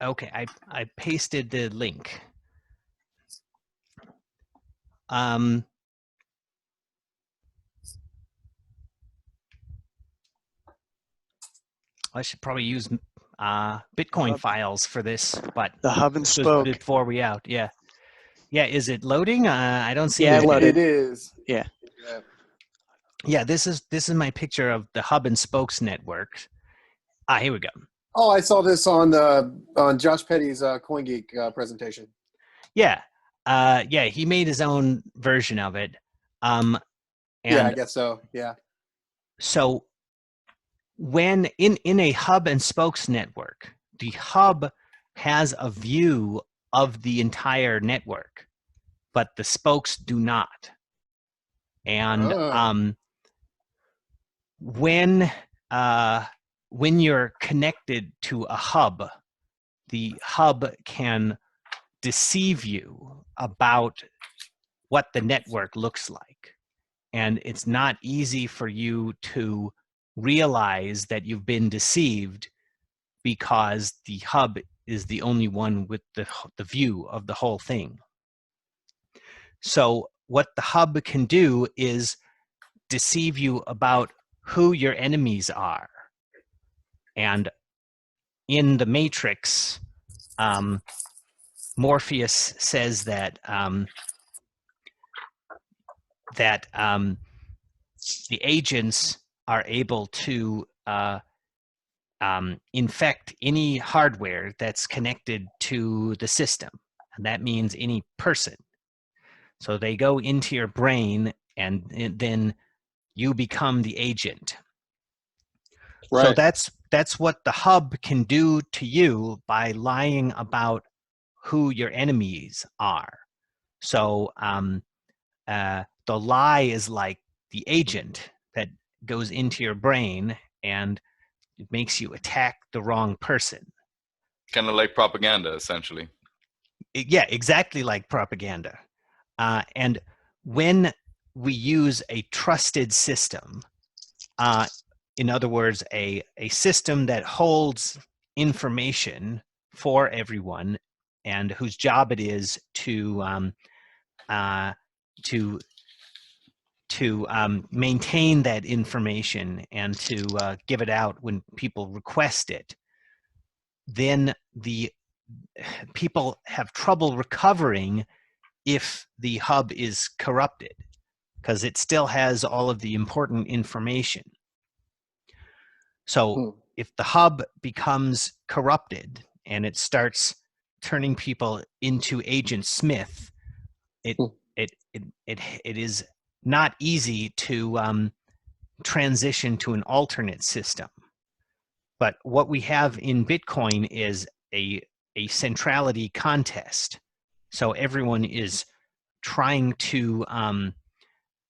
Okay, I pasted the link. I should probably use Bitcoin files for this, but the hub and spoke before we out. Yeah. Is it loading? I don't see. Yeah, it is. Yeah. Yeah, this is my picture of the hub and spokes network. Here we go. Oh, I saw this on Josh Petty's CoinGeek presentation. Yeah, he made his own version of it. And yeah, I guess so. Yeah. So when in a hub and spokes network, the hub has a view of the entire network, but the spokes do not. And when you're connected to a hub, the hub can deceive you about what the network looks like. And it's not easy for you to realize that you've been deceived because the hub is the only one with the view of the whole thing. So what the hub can do is deceive you about who your enemies are. And in the Matrix, Morpheus says that the agents are able to infect any hardware that's connected to the system. And that means any person. So they go into your brain, and then you become the agent. Right. So that's what the hub can do to you by lying about who your enemies are. So the lie is like the agent that goes into your brain, and it makes you attack the wrong person. Kind of like propaganda, essentially. Yeah, exactly like propaganda. And when we use a trusted system, in other words, a system that holds information for everyone and whose job it is to maintain that information and to give it out when people request it, then the people have trouble recovering if the hub is corrupted, because it still has all of the important information. So if the hub becomes corrupted and it starts turning people into Agent Smith, it is not easy to transition to an alternate system. But what we have in Bitcoin is a centrality contest. So everyone is trying to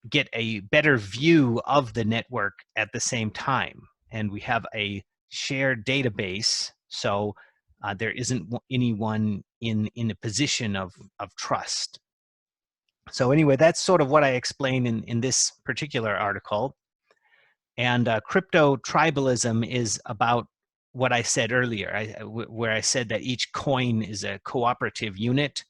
get a better view of the network at the same time. And we have a shared database, so there isn't anyone in a position of trust. So anyway, that's sort of what I explain in this particular article. And crypto tribalism is about what I said earlier, where I said that each coin is a cooperative unit.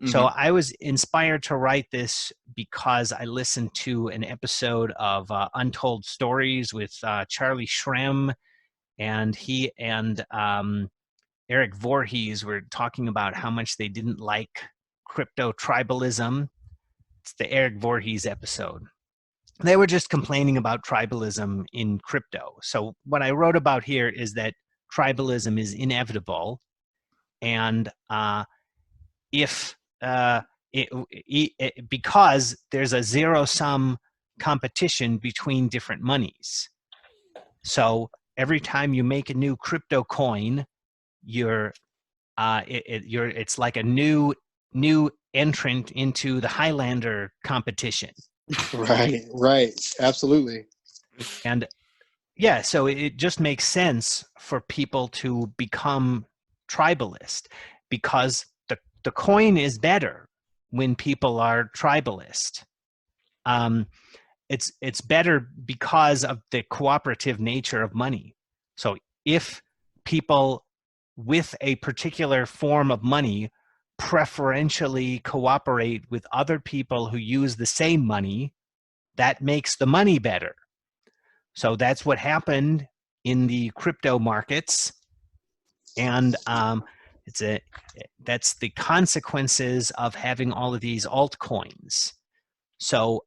So I was inspired to write this because I listened to an episode of Untold Stories with Charlie Shrem, and he and Eric Voorhees were talking about how much they didn't like crypto tribalism. It's the Eric Voorhees episode. They were just complaining about tribalism in crypto. So what I wrote about here is that tribalism is inevitable, and because there's a zero-sum competition between different monies. So every time you make a new crypto coin, it's like a new entrant into the Highlander competition. Right, absolutely. And yeah, so it just makes sense for people to become tribalist, because the coin is better when people are tribalist. It's better because of the cooperative nature of money. So if people with a particular form of money preferentially cooperate with other people who use the same money, that makes the money better. So that's what happened in the crypto markets, and that's the consequences of having all of these altcoins. So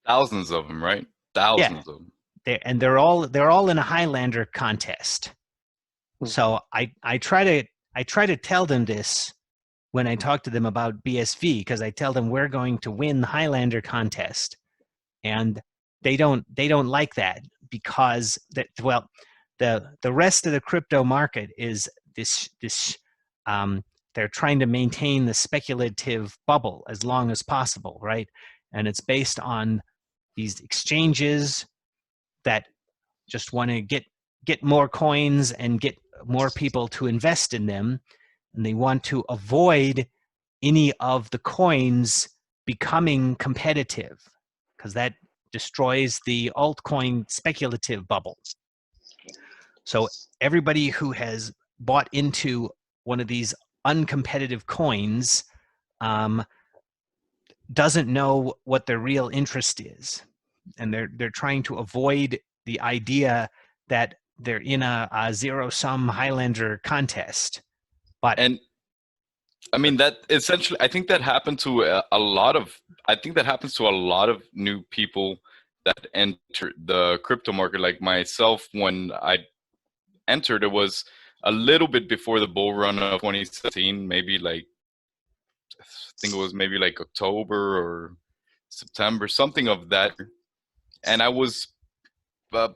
thousands of them, right? Thousands of them. They're all in a Highlander contest. So I try to tell them this when I talk to them about BSV, because I tell them we're going to win the Highlander contest, and they don't like that, because the rest of the crypto market is this they're trying to maintain the speculative bubble as long as possible, right? And it's based on these exchanges that just want to get more coins and get more people to invest in them, and they want to avoid any of the coins becoming competitive, because that destroys the altcoin speculative bubble. So everybody who has bought into one of these uncompetitive coins doesn't know what their real interest is, and they're trying to avoid the idea that they're in a zero-sum Highlander contest. But and I mean, that essentially, I think that happened to a lot of, I think that happens to a lot of new people that enter the crypto market. Like myself, when I entered, it was a little bit before the bull run of 2017, maybe like think it was maybe like October or September, something of that. And I was uh,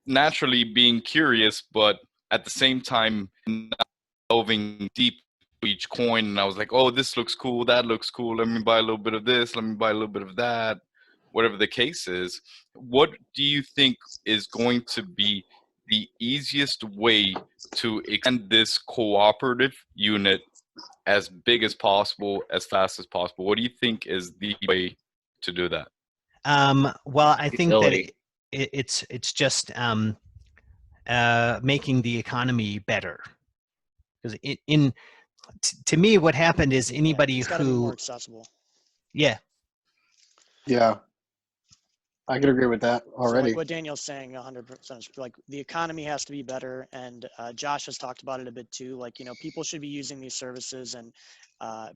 naturally being curious, but at the same time not delving deep into each coin. And I was like, oh, this looks cool, that looks cool. Let me buy a little bit of this. Let me buy a little bit of that. Whatever the case is, what do you think is going to be the easiest way to extend this cooperative unit as big as possible, as fast as possible? What do you think is the way to do that? Well, I think that Utility. it's just making the economy better. Because to me, what happened is anybody It's gotta be who, more accessible. yeah, Yeah, I can agree with that So already. like what Daniel's saying, 100%. Like the economy has to be better, and Josh has talked about it a bit too. Like, you know, people should be using these services, and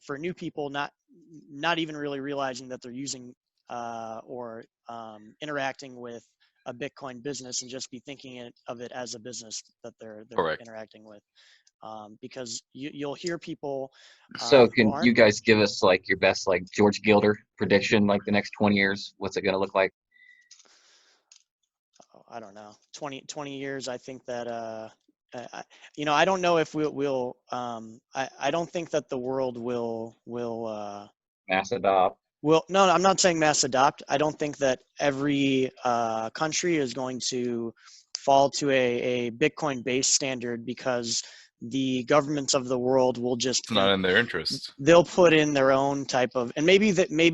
for new people, not even really realizing that they're using or interacting with a Bitcoin business, and just be thinking of it as a business that they're Correct. interacting with. Because you'll hear people. So who can aren't- you guys give us like your best like George Gilder prediction, like the next 20 years? What's it going to look like? I don't know, 20 years. I think that, you know, I don't know if we'll I don't think that the world will, Mass adopt. no, I'm not saying mass adopt. I don't think that every country is going to fall to a Bitcoin based standard, because the governments of the world will just It's not in their interest. they'll put in their own type of, and maybe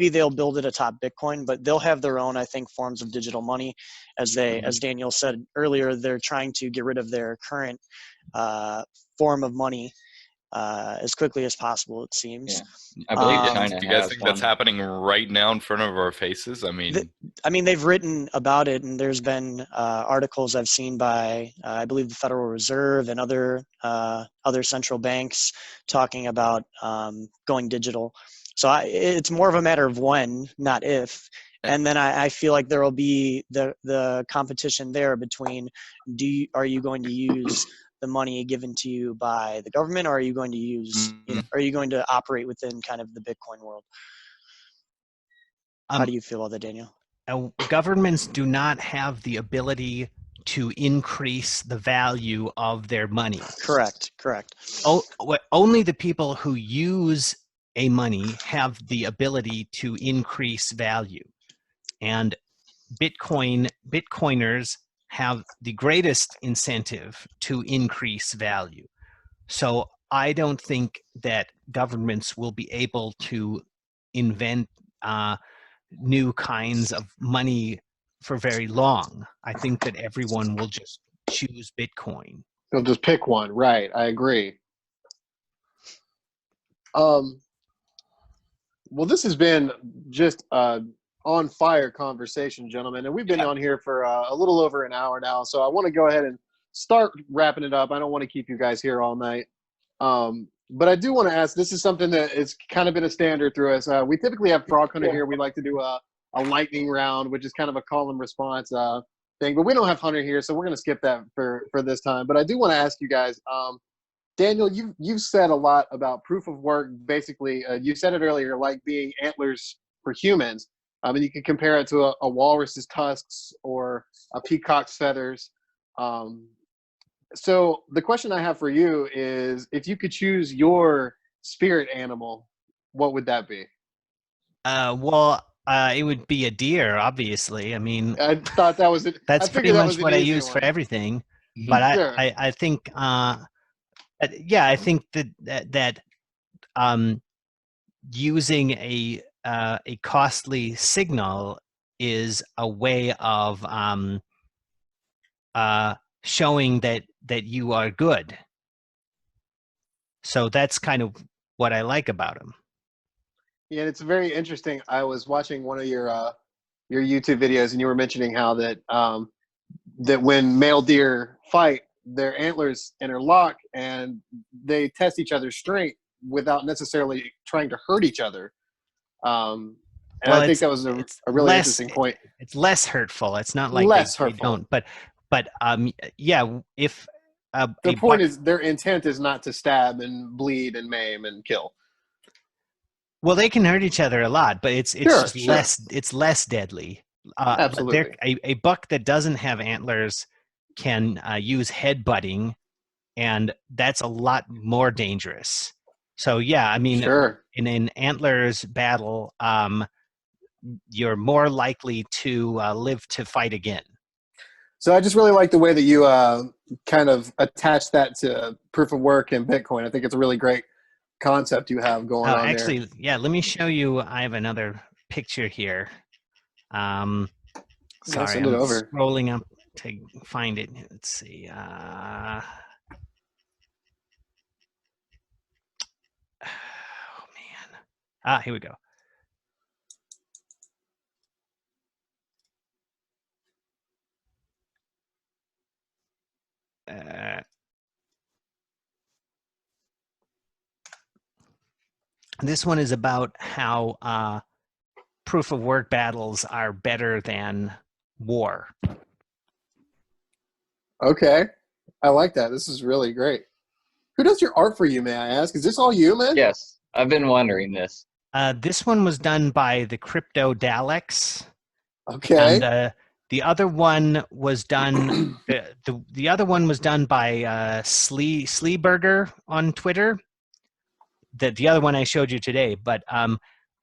they'll build it atop Bitcoin, but they'll have their own, I think, forms of digital money. As Daniel said earlier, they're trying to get rid of their current form of money as quickly as possible, it seems. Yeah. I believe China Do you guys has think one. that's happening right now in front of our faces? I mean, They've written about it, and there's been articles I've seen by, I believe, the Federal Reserve and other central banks talking about going digital. So it's more of a matter of when, not if. And then I feel like there will be the competition there between, are you going to use the money given to you by the government, or are you going to use, are you going to operate within kind of the Bitcoin world? How do you feel about that, Daniel? Governments do not have the ability to increase the value of their money. Correct. Only the people who use a money have the ability to increase value. And Bitcoiners have the greatest incentive to increase value. So I don't think that governments will be able to invent new kinds of money for very long. I think that everyone will just choose Bitcoin. They'll just pick one, right? I agree. Well, this has been just on fire conversation, gentlemen, and we've been on here for a little over an hour now. So I want to go ahead and start wrapping it up. I don't want to keep you guys here all night. But I do want to ask, this is something that it's kind of been a standard through us. We typically have Frog Hunter here. We like to do a lightning round, which is kind of a call and response thing. But we don't have Hunter here, so we're going to skip that for this time. But I do want to ask you guys, Daniel, you've said a lot about proof of work. Basically, you said it earlier, like being antlers for humans. And you can compare it to a walrus's tusks or a peacock's feathers. So the question I have for you is, if you could choose your spirit animal, what would that be? It would be a deer, obviously. I mean, I thought that was it. That's pretty much what I use one. for everything. But Sure. I think, I think that using a costly signal is a way of showing that you are good. So that's kind of what I like about them. Yeah, it's very interesting. I was watching one of your YouTube videos, and you were mentioning how that that when male deer fight, their antlers interlock and they test each other's strength without necessarily trying to hurt each other. And I think that was a really interesting point. It's less hurtful. It's not like they don't. But if the point is, their intent is not to stab and bleed and maim and kill. Well, they can hurt each other a lot, but it's Sure, just sure. less deadly. But Absolutely. a buck that doesn't have antlers can use headbutting, and that's a lot more dangerous. So yeah, I mean, Sure. in an antlers battle, you're more likely to live to fight again. So I just really like the way that you kind of attach that to proof of work and Bitcoin. I think it's a really great concept you have going on Actually, there. yeah, let me show you. I have another picture here. Yeah, Sorry, send it I'm over. scrolling up to find it. Let's see. Oh man. Here we go. This one is about how proof of work battles are better than war. Okay. I like that. This is really great. Who does your art for you, may I ask? Is this all you, man? Yes, I've been wondering this. This one was done by the Crypto Daleks. Okay. And the other one was done. The other one was done by Sleeburger on Twitter. The other one I showed you today, but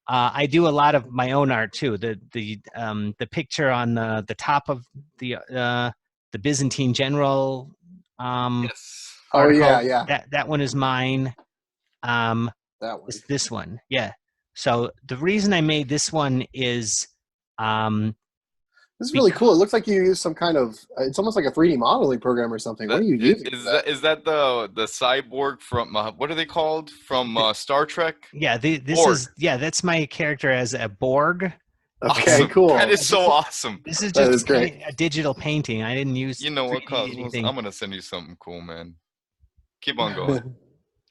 I do a lot of my own art too. The picture on the top of the Byzantine general Yes. Oh, article. yeah. That one is mine. That one. It's this one, yeah. So the reason I made this one is This is really cool. It looks like you use some kind of, it's almost like a 3D modeling program or something. What are you using? Is that the cyborg from what are they called from Star Trek? Yeah, Borg. that's my character as a Borg. Okay, Awesome. cool. That is so awesome. This is That just is great. a digital painting. I didn't use You know what, 3D Cosmos? anything. I'm gonna send you something cool, man. Keep on going.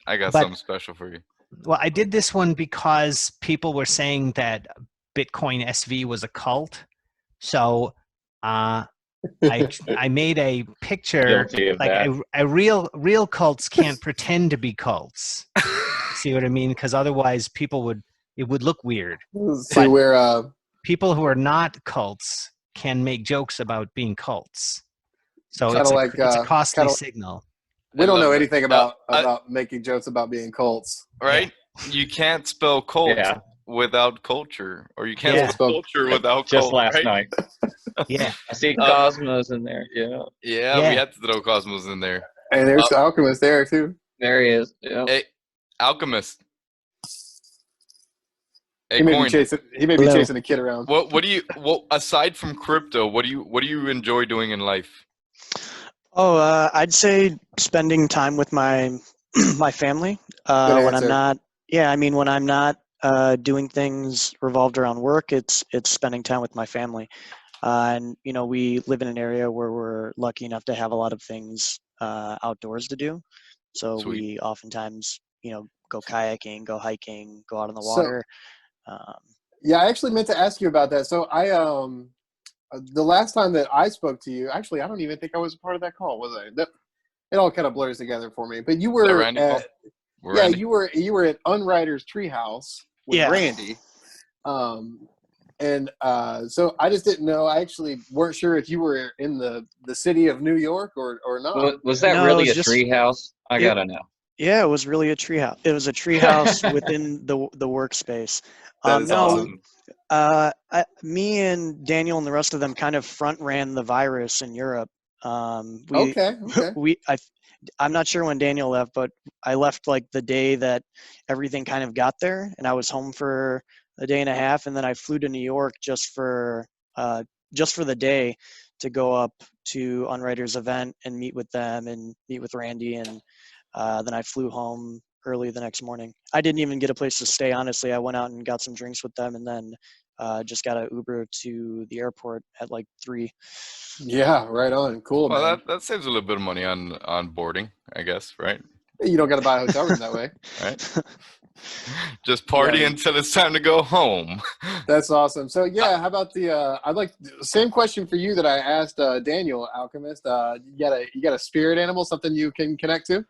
I got something special for you. Well, I did this one because people were saying that Bitcoin SV was a cult. So I made a picture Guilty of like that. a real cults can't pretend to be cults. See what I mean? Because otherwise it would look weird. See But where people who are not cults can make jokes about being cults. So Kinda like, it's a costly kinda- signal. we I don't know love it. anything about making jokes about being cults. Right? You can't spell cult Yeah. without culture, or you can't Yeah. spell culture without Just cult, last right? night. Yeah. I see Cosmos in there. Yeah, Yeah, Yeah. we had to throw Cosmos in there. And there's Alchemist there too. there he is. Yeah. Hey, Alchemist. Hey, He may be Coin. Hello. chasing a kid around. What do you aside from crypto, what do you enjoy doing in life? Oh, I'd say spending time with my my family Good when I'm answer. not. Yeah, I mean when I'm not doing things revolved around work, it's spending time with my family. And you know, we live in an area where we're lucky enough to have a lot of things outdoors to do. So Sweet. we oftentimes, you know, go kayaking, go hiking, go out on the So- water. Um, Yeah, I actually meant to ask you about that. So I the last time that I spoke to you, actually I don't even think I was a part of that call, was I? It all kind of blurs together for me. But you Is that were Randy Paul? at, We're yeah, Randy? you were at Unwriter's Treehouse with Yeah. Randy. And so I just didn't know. I actually weren't sure if you were in the city of New York or not. Was that No, really a it's just- tree house? I it- gotta know. yeah, it was really a treehouse. It was a treehouse within the workspace. That is No, awesome. me and Daniel and the rest of them kind of front ran the virus in Europe. Okay. I'm not sure when Daniel left, but I left like the day that everything kind of got there, and I was home for a day and a half, and then I flew to New York just for the day to go up to Unwriter's event and meet with them and meet with Randy, and then I flew home early the next morning. I didn't even get a place to stay, honestly. I went out and got some drinks with them, and then just got an Uber to the airport at like 3. Yeah, right on. Cool, Well, man. that saves a little bit of money on boarding, I guess, right? You don't got to buy a hotel room that way. Right. Just party Yeah. until it's time to go home. That's awesome. So yeah, how about the? I'd like same question for you that I asked Daniel Alchemist. You got a spirit animal, something you can connect to?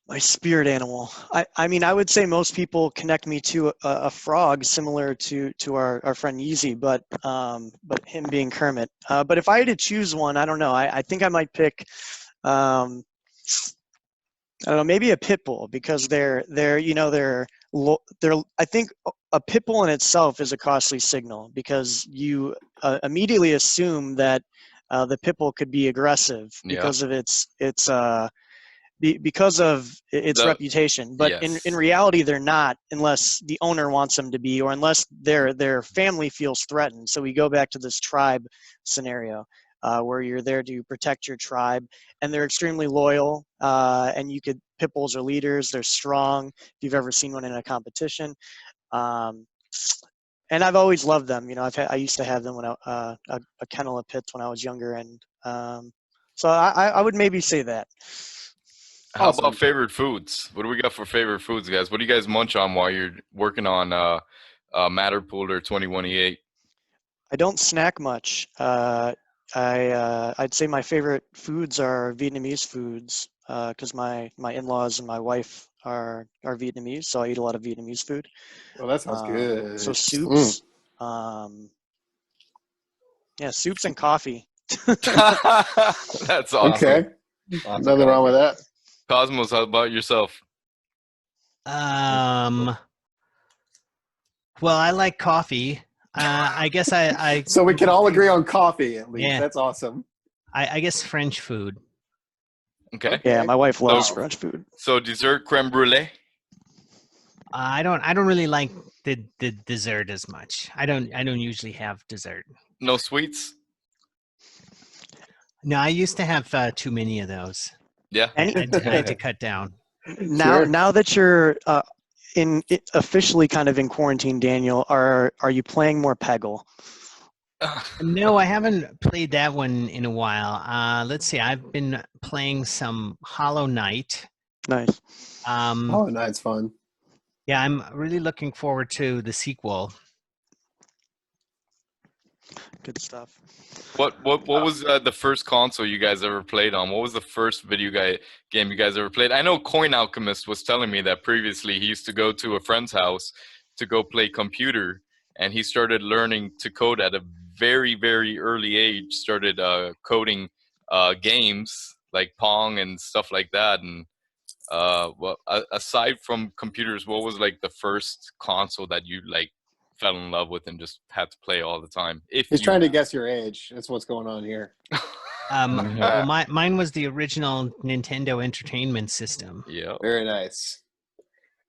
My spirit animal. I mean, I would say most people connect me to a frog similar to our friend Yeezy, but him being Kermit. But if I had to choose one, I don't know. I think I might pick, I don't know, maybe a pit bull, because I think a pit bull in itself is a costly signal, because you immediately assume that the pit bull could be aggressive Yeah. because of because of its reputation, but yes. in reality they're not, unless the owner wants them to be, or unless their family feels threatened. So we go back to this tribe scenario, where you're there to protect your tribe, and they're extremely loyal, and pit bulls are leaders, they're strong, if you've ever seen one in a competition. And I've always loved them. I used to have them when a kennel of pits when I was younger, and so I would maybe say that. How Awesome. about favorite foods? What do we got for favorite foods, guys? What do you guys munch on while you're working on Matterpool or 21E8? I don't snack much. I'd say my favorite foods are Vietnamese foods, because my in-laws and my wife are Vietnamese, so I eat a lot of Vietnamese food. Well, that sounds good. So soups, yeah, soups and coffee. That's awesome. Okay. Lots of Nothing wrong with coffee. that. Cosmos, how about yourself? Well, I like coffee. I guess I So we can all agree on coffee, at least. Yeah. That's awesome. I guess French food. Okay. Yeah, my wife loves So- French food. So dessert, creme brulee. I don't really like the dessert as much. I don't usually have dessert. No sweets. No, I used to have too many of those. Yeah. I had to cut down. Now that you're officially kind of in quarantine, Daniel, are you playing more Peggle? No, I haven't played that one in a while. Let's see. I've been playing some Hollow Knight. Nice. Oh, Knight's fun. Yeah, I'm really looking forward to the sequel. Good stuff. What was the first console you guys ever played on? What was the first game you guys ever played? I know Coin Alchemist was telling me that previously he used to go to a friend's house to go play computer, and he started learning to code at a very, very early age. Started coding games like Pong and stuff like that. And aside from computers, what was like the first console that you like fell in love with and just had to play all the time? He's trying to guess your age. That's what's going on here. Well, mine was the original Nintendo Entertainment System. Yeah. Very nice.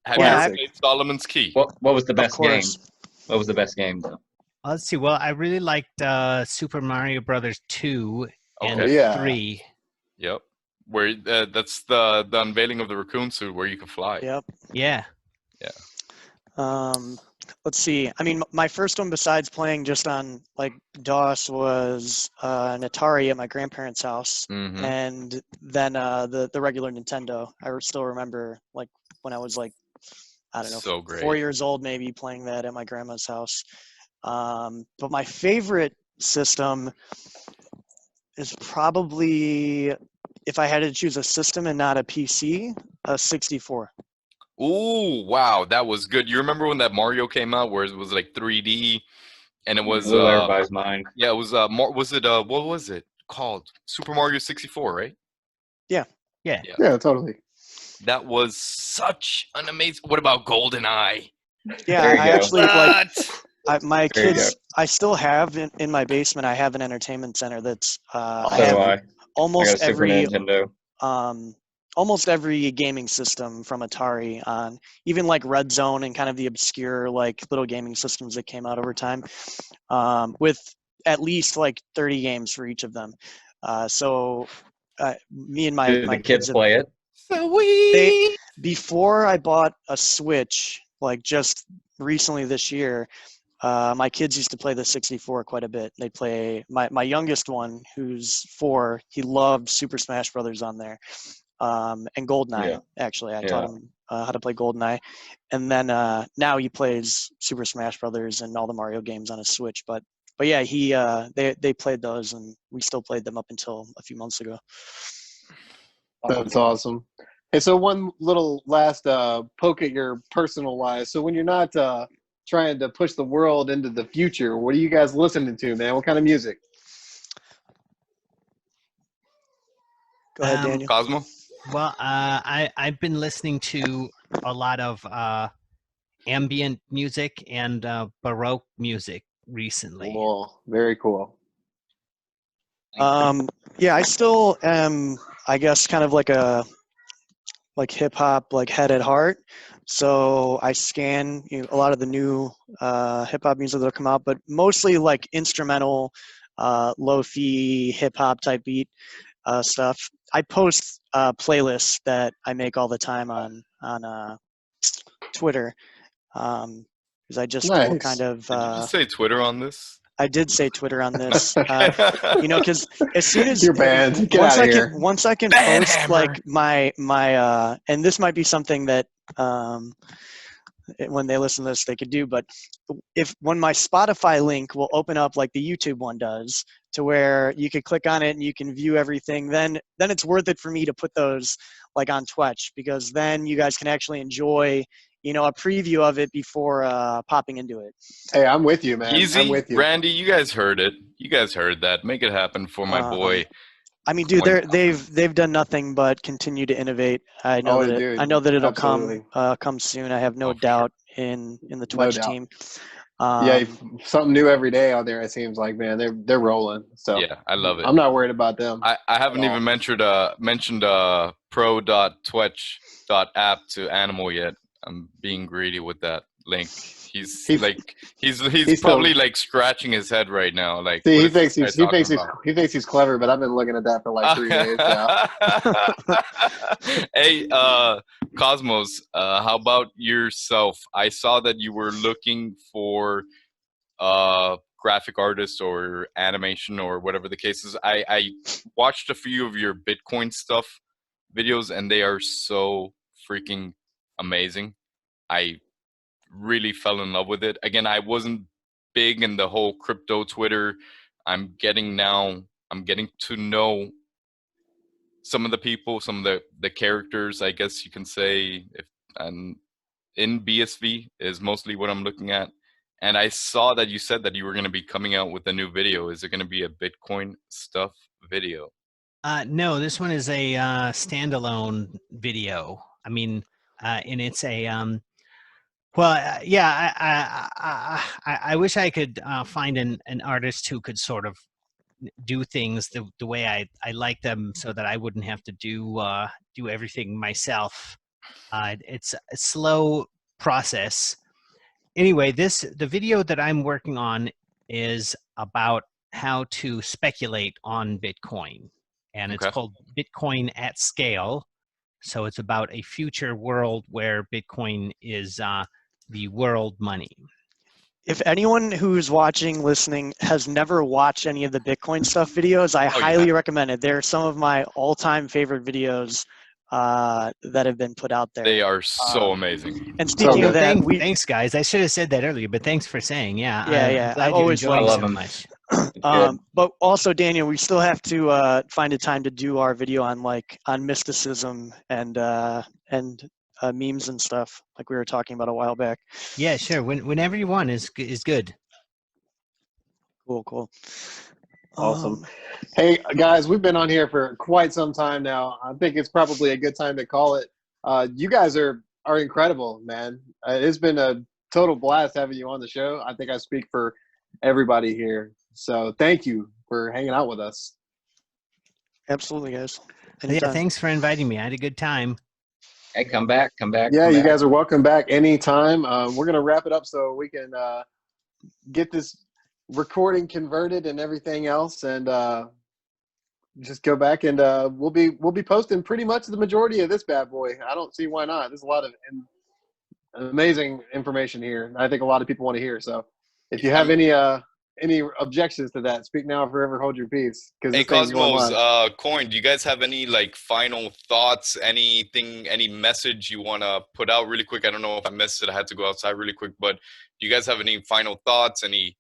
Have Classic. you ever played Solomon's Key? What was the best game? course. What was the best game though? Let's see. Well, I really liked Super Mario Brothers 2 and Okay. Yeah. 3. Yep. Where that's the unveiling of the raccoon suit where you can fly. Yep. Yeah. Let's see. I mean, my first one besides playing just on like DOS was an Atari at my grandparents' house, Mm-hmm. and then the regular Nintendo. I still remember like when I was like, I don't know, So great. 4 years old, maybe playing that at my grandma's house. But my favorite system is probably, if I had to choose a system and not a PC, a 64. Ooh, wow, that was good. You remember when that Mario came out, where it was like 3D, and it was Blew everybody's mind. yeah, it was what was it called? Super Mario 64, right? Yeah. Yeah, totally. That was such an amazing. What about GoldenEye? Yeah, There you I go. actually like. What? My There you kids, I still have in my basement. I have an entertainment center that's I So have do I. I got a almost Super every Nintendo. almost every gaming system from Atari on, even like Red Zone and kind of the obscure like little gaming systems that came out over time, with at least like 30 games for each of them. So me and my Did the kids have, play it? before I bought a Switch, like just recently this year, my kids used to play the 64 quite a bit. They play, my youngest one, who's 4, he loved Super Smash Brothers on there, and GoldenEye. Yeah. Actually, I taught him how to play GoldenEye, and then now he plays Super Smash Brothers and all the Mario games on his Switch. But yeah, they played those, and we still played them up until a few months ago. That's awesome. Hey, so one little last poke at your personal life. So when you're not trying to push the world into the future, what are you guys listening to, man? What kind of music? Go ahead, Daniel. Cosmo? Well, I've been listening to a lot of ambient music and Baroque music recently. Cool. Very cool. Yeah, I still am, I guess, kind of like hip hop, like head at heart. So I scan a lot of the new hip hop music that'll come out, but mostly like instrumental, lo-fi hip hop type beat stuff. I post playlists that I make all the time on Twitter, because I just will Nice. kind of. Did you just say Twitter on this? I did say Twitter on this, because as soon as You're banned. Get out of here. once I can Ban post hammer. like my and this might be something that when they listen to this they could do, but when my Spotify link will open up like the YouTube one does, to where you could click on it and you can view everything, then it's worth it for me to put those like on Twitch, because then you guys can actually enjoy a preview of it before popping into it. Hey, I'm with you, man. I'm Easy, with you. Randy. You guys heard it. You guys heard that. Make it happen for my boy. I mean, dude, Coin. they've done nothing but continue to innovate. I know dude, I know that it'll absolutely. come soon. I have no Oh, for doubt in the Twitch doubt. team. Yeah, something new every day out there. It seems like, man, they're rolling. So Yeah, I love it. I'm not worried about them. I haven't even mentioned pro.twitch.app to Animal yet. I'm being greedy with that link. He's probably like scratching his head right now. Like, see, what is this guy talking about? he thinks he's clever, but I've been looking at that for like 3 days now. Hey, Cosmos, how about yourself? I saw that you were looking for graphic artist or animation or whatever the case is. I watched a few of your Bitcoin stuff videos, and they are so freaking amazing. I really fell in love with it. Again, I wasn't big in the whole crypto Twitter. I'm getting to know some of the people, some of the characters, I guess you can say, and in BSV is mostly what I'm looking at. And I saw that you said that you were going to be coming out with a new video. Is it going to be a Bitcoin stuff video? No, this one is a standalone video. I mean, and it's a yeah. I wish I could find an artist who could sort of do things the way I like them, so that I wouldn't have to do everything myself. It's a slow process. Anyway, the video that I'm working on is about how to speculate on Bitcoin, and it's called Bitcoin at Scale. So it's about a future world where Bitcoin is the world money. If anyone who's watching, listening, has never watched any of the Bitcoin stuff videos, I highly recommend it. They're some of my all-time favorite videos that have been put out there. They are so amazing. And speaking of that, thanks, guys. I should have said that earlier, but thanks for saying. Yeah, yeah. I always love them so much. But also, Daniel, we still have to find a time to do our video on mysticism and memes and stuff, like we were talking about a while back. Yeah, sure. Whenever you want is good. Cool. Awesome. Hey guys, we've been on here for quite some time now. I think it's probably a good time to call it. You guys are incredible, man. It's been a total blast having you on the show. I think I speak for everybody here. So thank you for hanging out with us. Absolutely, guys. Yeah, thanks for inviting me. I had a good time. Hey, come back. Yeah, you guys are welcome back anytime. We're going to wrap it up so we can get this recording converted and everything else, and just go back, and we'll be posting pretty much the majority of this bad boy. I don't see why not. There's a lot of amazing information here. I think a lot of people want to hear. So if you have any objections to that, speak now or forever hold your peace. Hey, Cosmos, Coin, do you guys have any like final thoughts, anything, any message you want to put out really quick? I don't know if I missed it. I had to go outside really quick, but do you guys have any final thoughts, any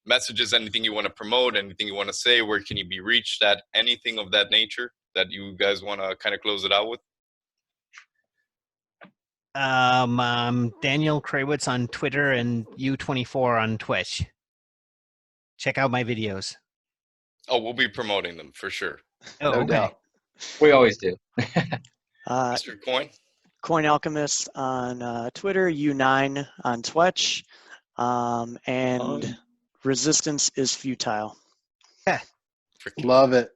messages, anything you want to promote, anything you want to say? Where can you be reached at? Anything of that nature that you guys want to kind of close it out with? Daniel Krawitz on Twitter and U24 on Twitch. Check out my videos. Oh, we'll be promoting them for sure. Oh, No okay. doubt. We always do. Mr. Coin? Coin Alchemist on Twitter, U9 on Twitch, and Resistance is Futile. Love it.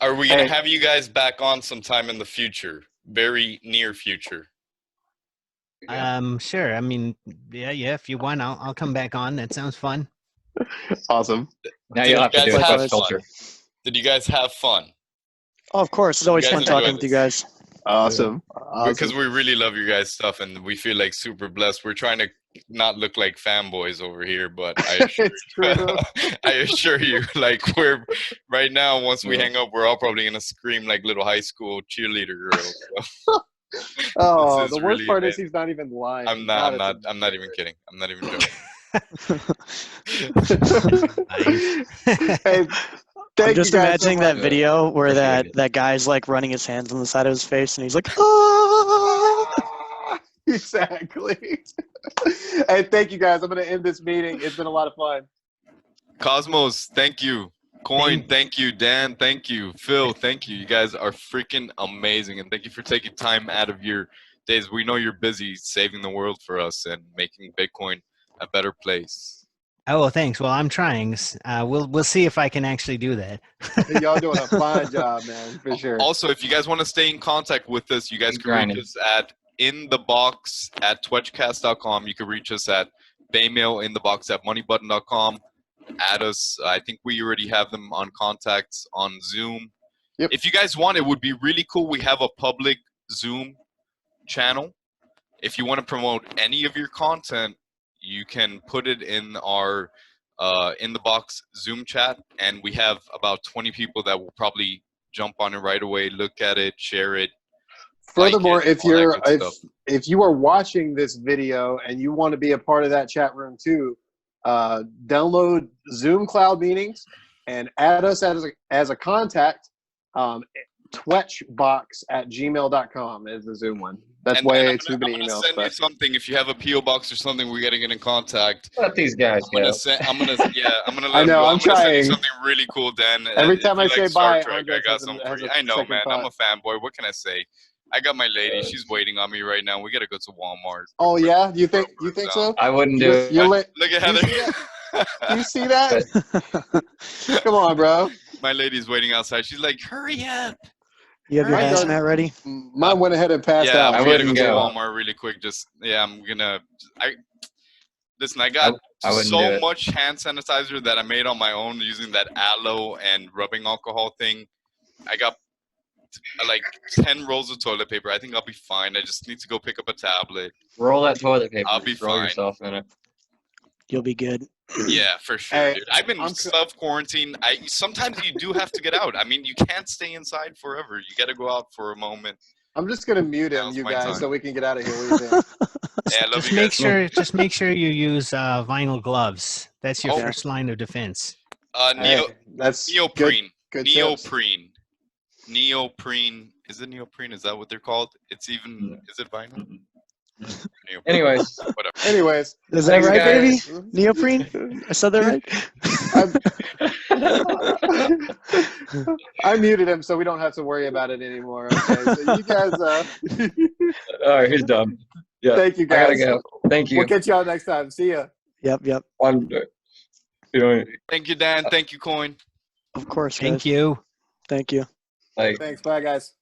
Are we going to Hey. have you guys back on sometime in the future? Very near future. Sure. I mean, yeah. If you want, I'll come back on. That sounds fun. Awesome. Now Did you'll you have to guys do a have quest fun? filter. Did you guys have fun? Oh, of course. It's always You guys fun talking enjoyed with you this? guys. Awesome. Because we really love your guys' stuff and we feel like super blessed. We're trying to not look like fanboys over here, but I assure It's true. I assure you, like we're right now, once we hang up, we're all probably gonna scream like little high school cheerleader girls. So. Oh, This is the worst really part is amazing. he's not even lying. I'm God, not even kidding. I'm not even joking. Hey, I'm thank just you guys so imagining that much. video where Appreciate that guy's like running his hands on the side of his face and he's like, ah! Exactly. Hey, thank you guys. I'm going to end this meeting. It's been a lot of fun. Cosmos, thank you. Coin, thank you. Dan, thank you. Phil, thank you. You guys are freaking amazing, and thank you for taking time out of your days. We know you're busy saving the world for us and making Bitcoin a better place. Oh, well, thanks. Well, I'm trying. We'll see if I can actually do that. Y'all doing a fine job, man, for sure. Also, if you guys want to stay in contact with us, you guys Keep can reach grinding. us at InTheBox@twitchcast.com. You can reach us at BaymailInTheBox@moneybutton.com. Add us. I think we already have them on contacts on Zoom. Yep. If you guys want, it would be really cool. We have a public Zoom channel. If you want to promote any of your content, you can put it in our in the box Zoom chat, and we have about 20 people that will probably jump on it right away, look at it, share it. Furthermore, like it, if all that you're good stuff. if you are watching this video and you want to be a part of that chat room too, download Zoom Cloud Meetings and add us as a contact. Twitchbox@gmail.com is the Zoom one. That's And way I'm too many gonna emails. send you But something. If you have a PO box or something, we gotta get in contact. Let these guys I'm gonna go. send. I'm gonna let I know, them go. I'm I'm gonna send you trying. something really cool, Dan. Every If time you I say like Star bye, Trek, Andre I got has something a for you. I know, second man. I'm a thought. fanboy. What can I say? I got my lady. She's waiting on me right now. We gotta go to Walmart. Oh yeah, you think so? I wouldn't do it. You're lit. Look at You see Heather. You see that? Come on, bro. My lady's waiting outside. She's like, "Hurry up!" You have your Mine does- hazmat ready? Mine went ahead and passed Yeah, out. we I gotta wouldn't go to go. Walmart really quick. I'm gonna. Listen. I got I wouldn't do so it. much hand sanitizer that I made on my own using that aloe and rubbing alcohol thing. I got like 10 rolls of toilet paper. I think I'll be fine. I just need to go pick up a tablet. Roll that toilet paper. I'll be Throw fine. yourself in it. You'll be good. Yeah, for sure, Hey, dude. I've been I'm self-quarantined. Sometimes you do have to get out. I mean, you can't stay inside forever. You got to go out for a moment. I'm just gonna mute him, Now's you my guys, time. so we can get out of here. What do you think? Yeah, I love Just you make guys. sure you use vinyl gloves. That's your Oh. first line of defense. Hey, that's Neoprene. Good tips. Neoprene. Neoprene. Is it neoprene? Is that what they're called? It's even. Is it vinyl? Neoprene. Anyways, Whatever. Anyways, Is that Thanks, right, guys. baby? Neoprene? I said that right? I muted him, so we don't have to worry about it anymore. Okay, so you guys, all right, he's done. Yeah, thank you I gotta guys. go. Thank you. We'll catch y'all next time. See ya. Yep. I'm, you know, Thank you, Dan. Thank you, Coin. Of course, guys. Thank you. Thank you. like. Thanks. Bye, guys.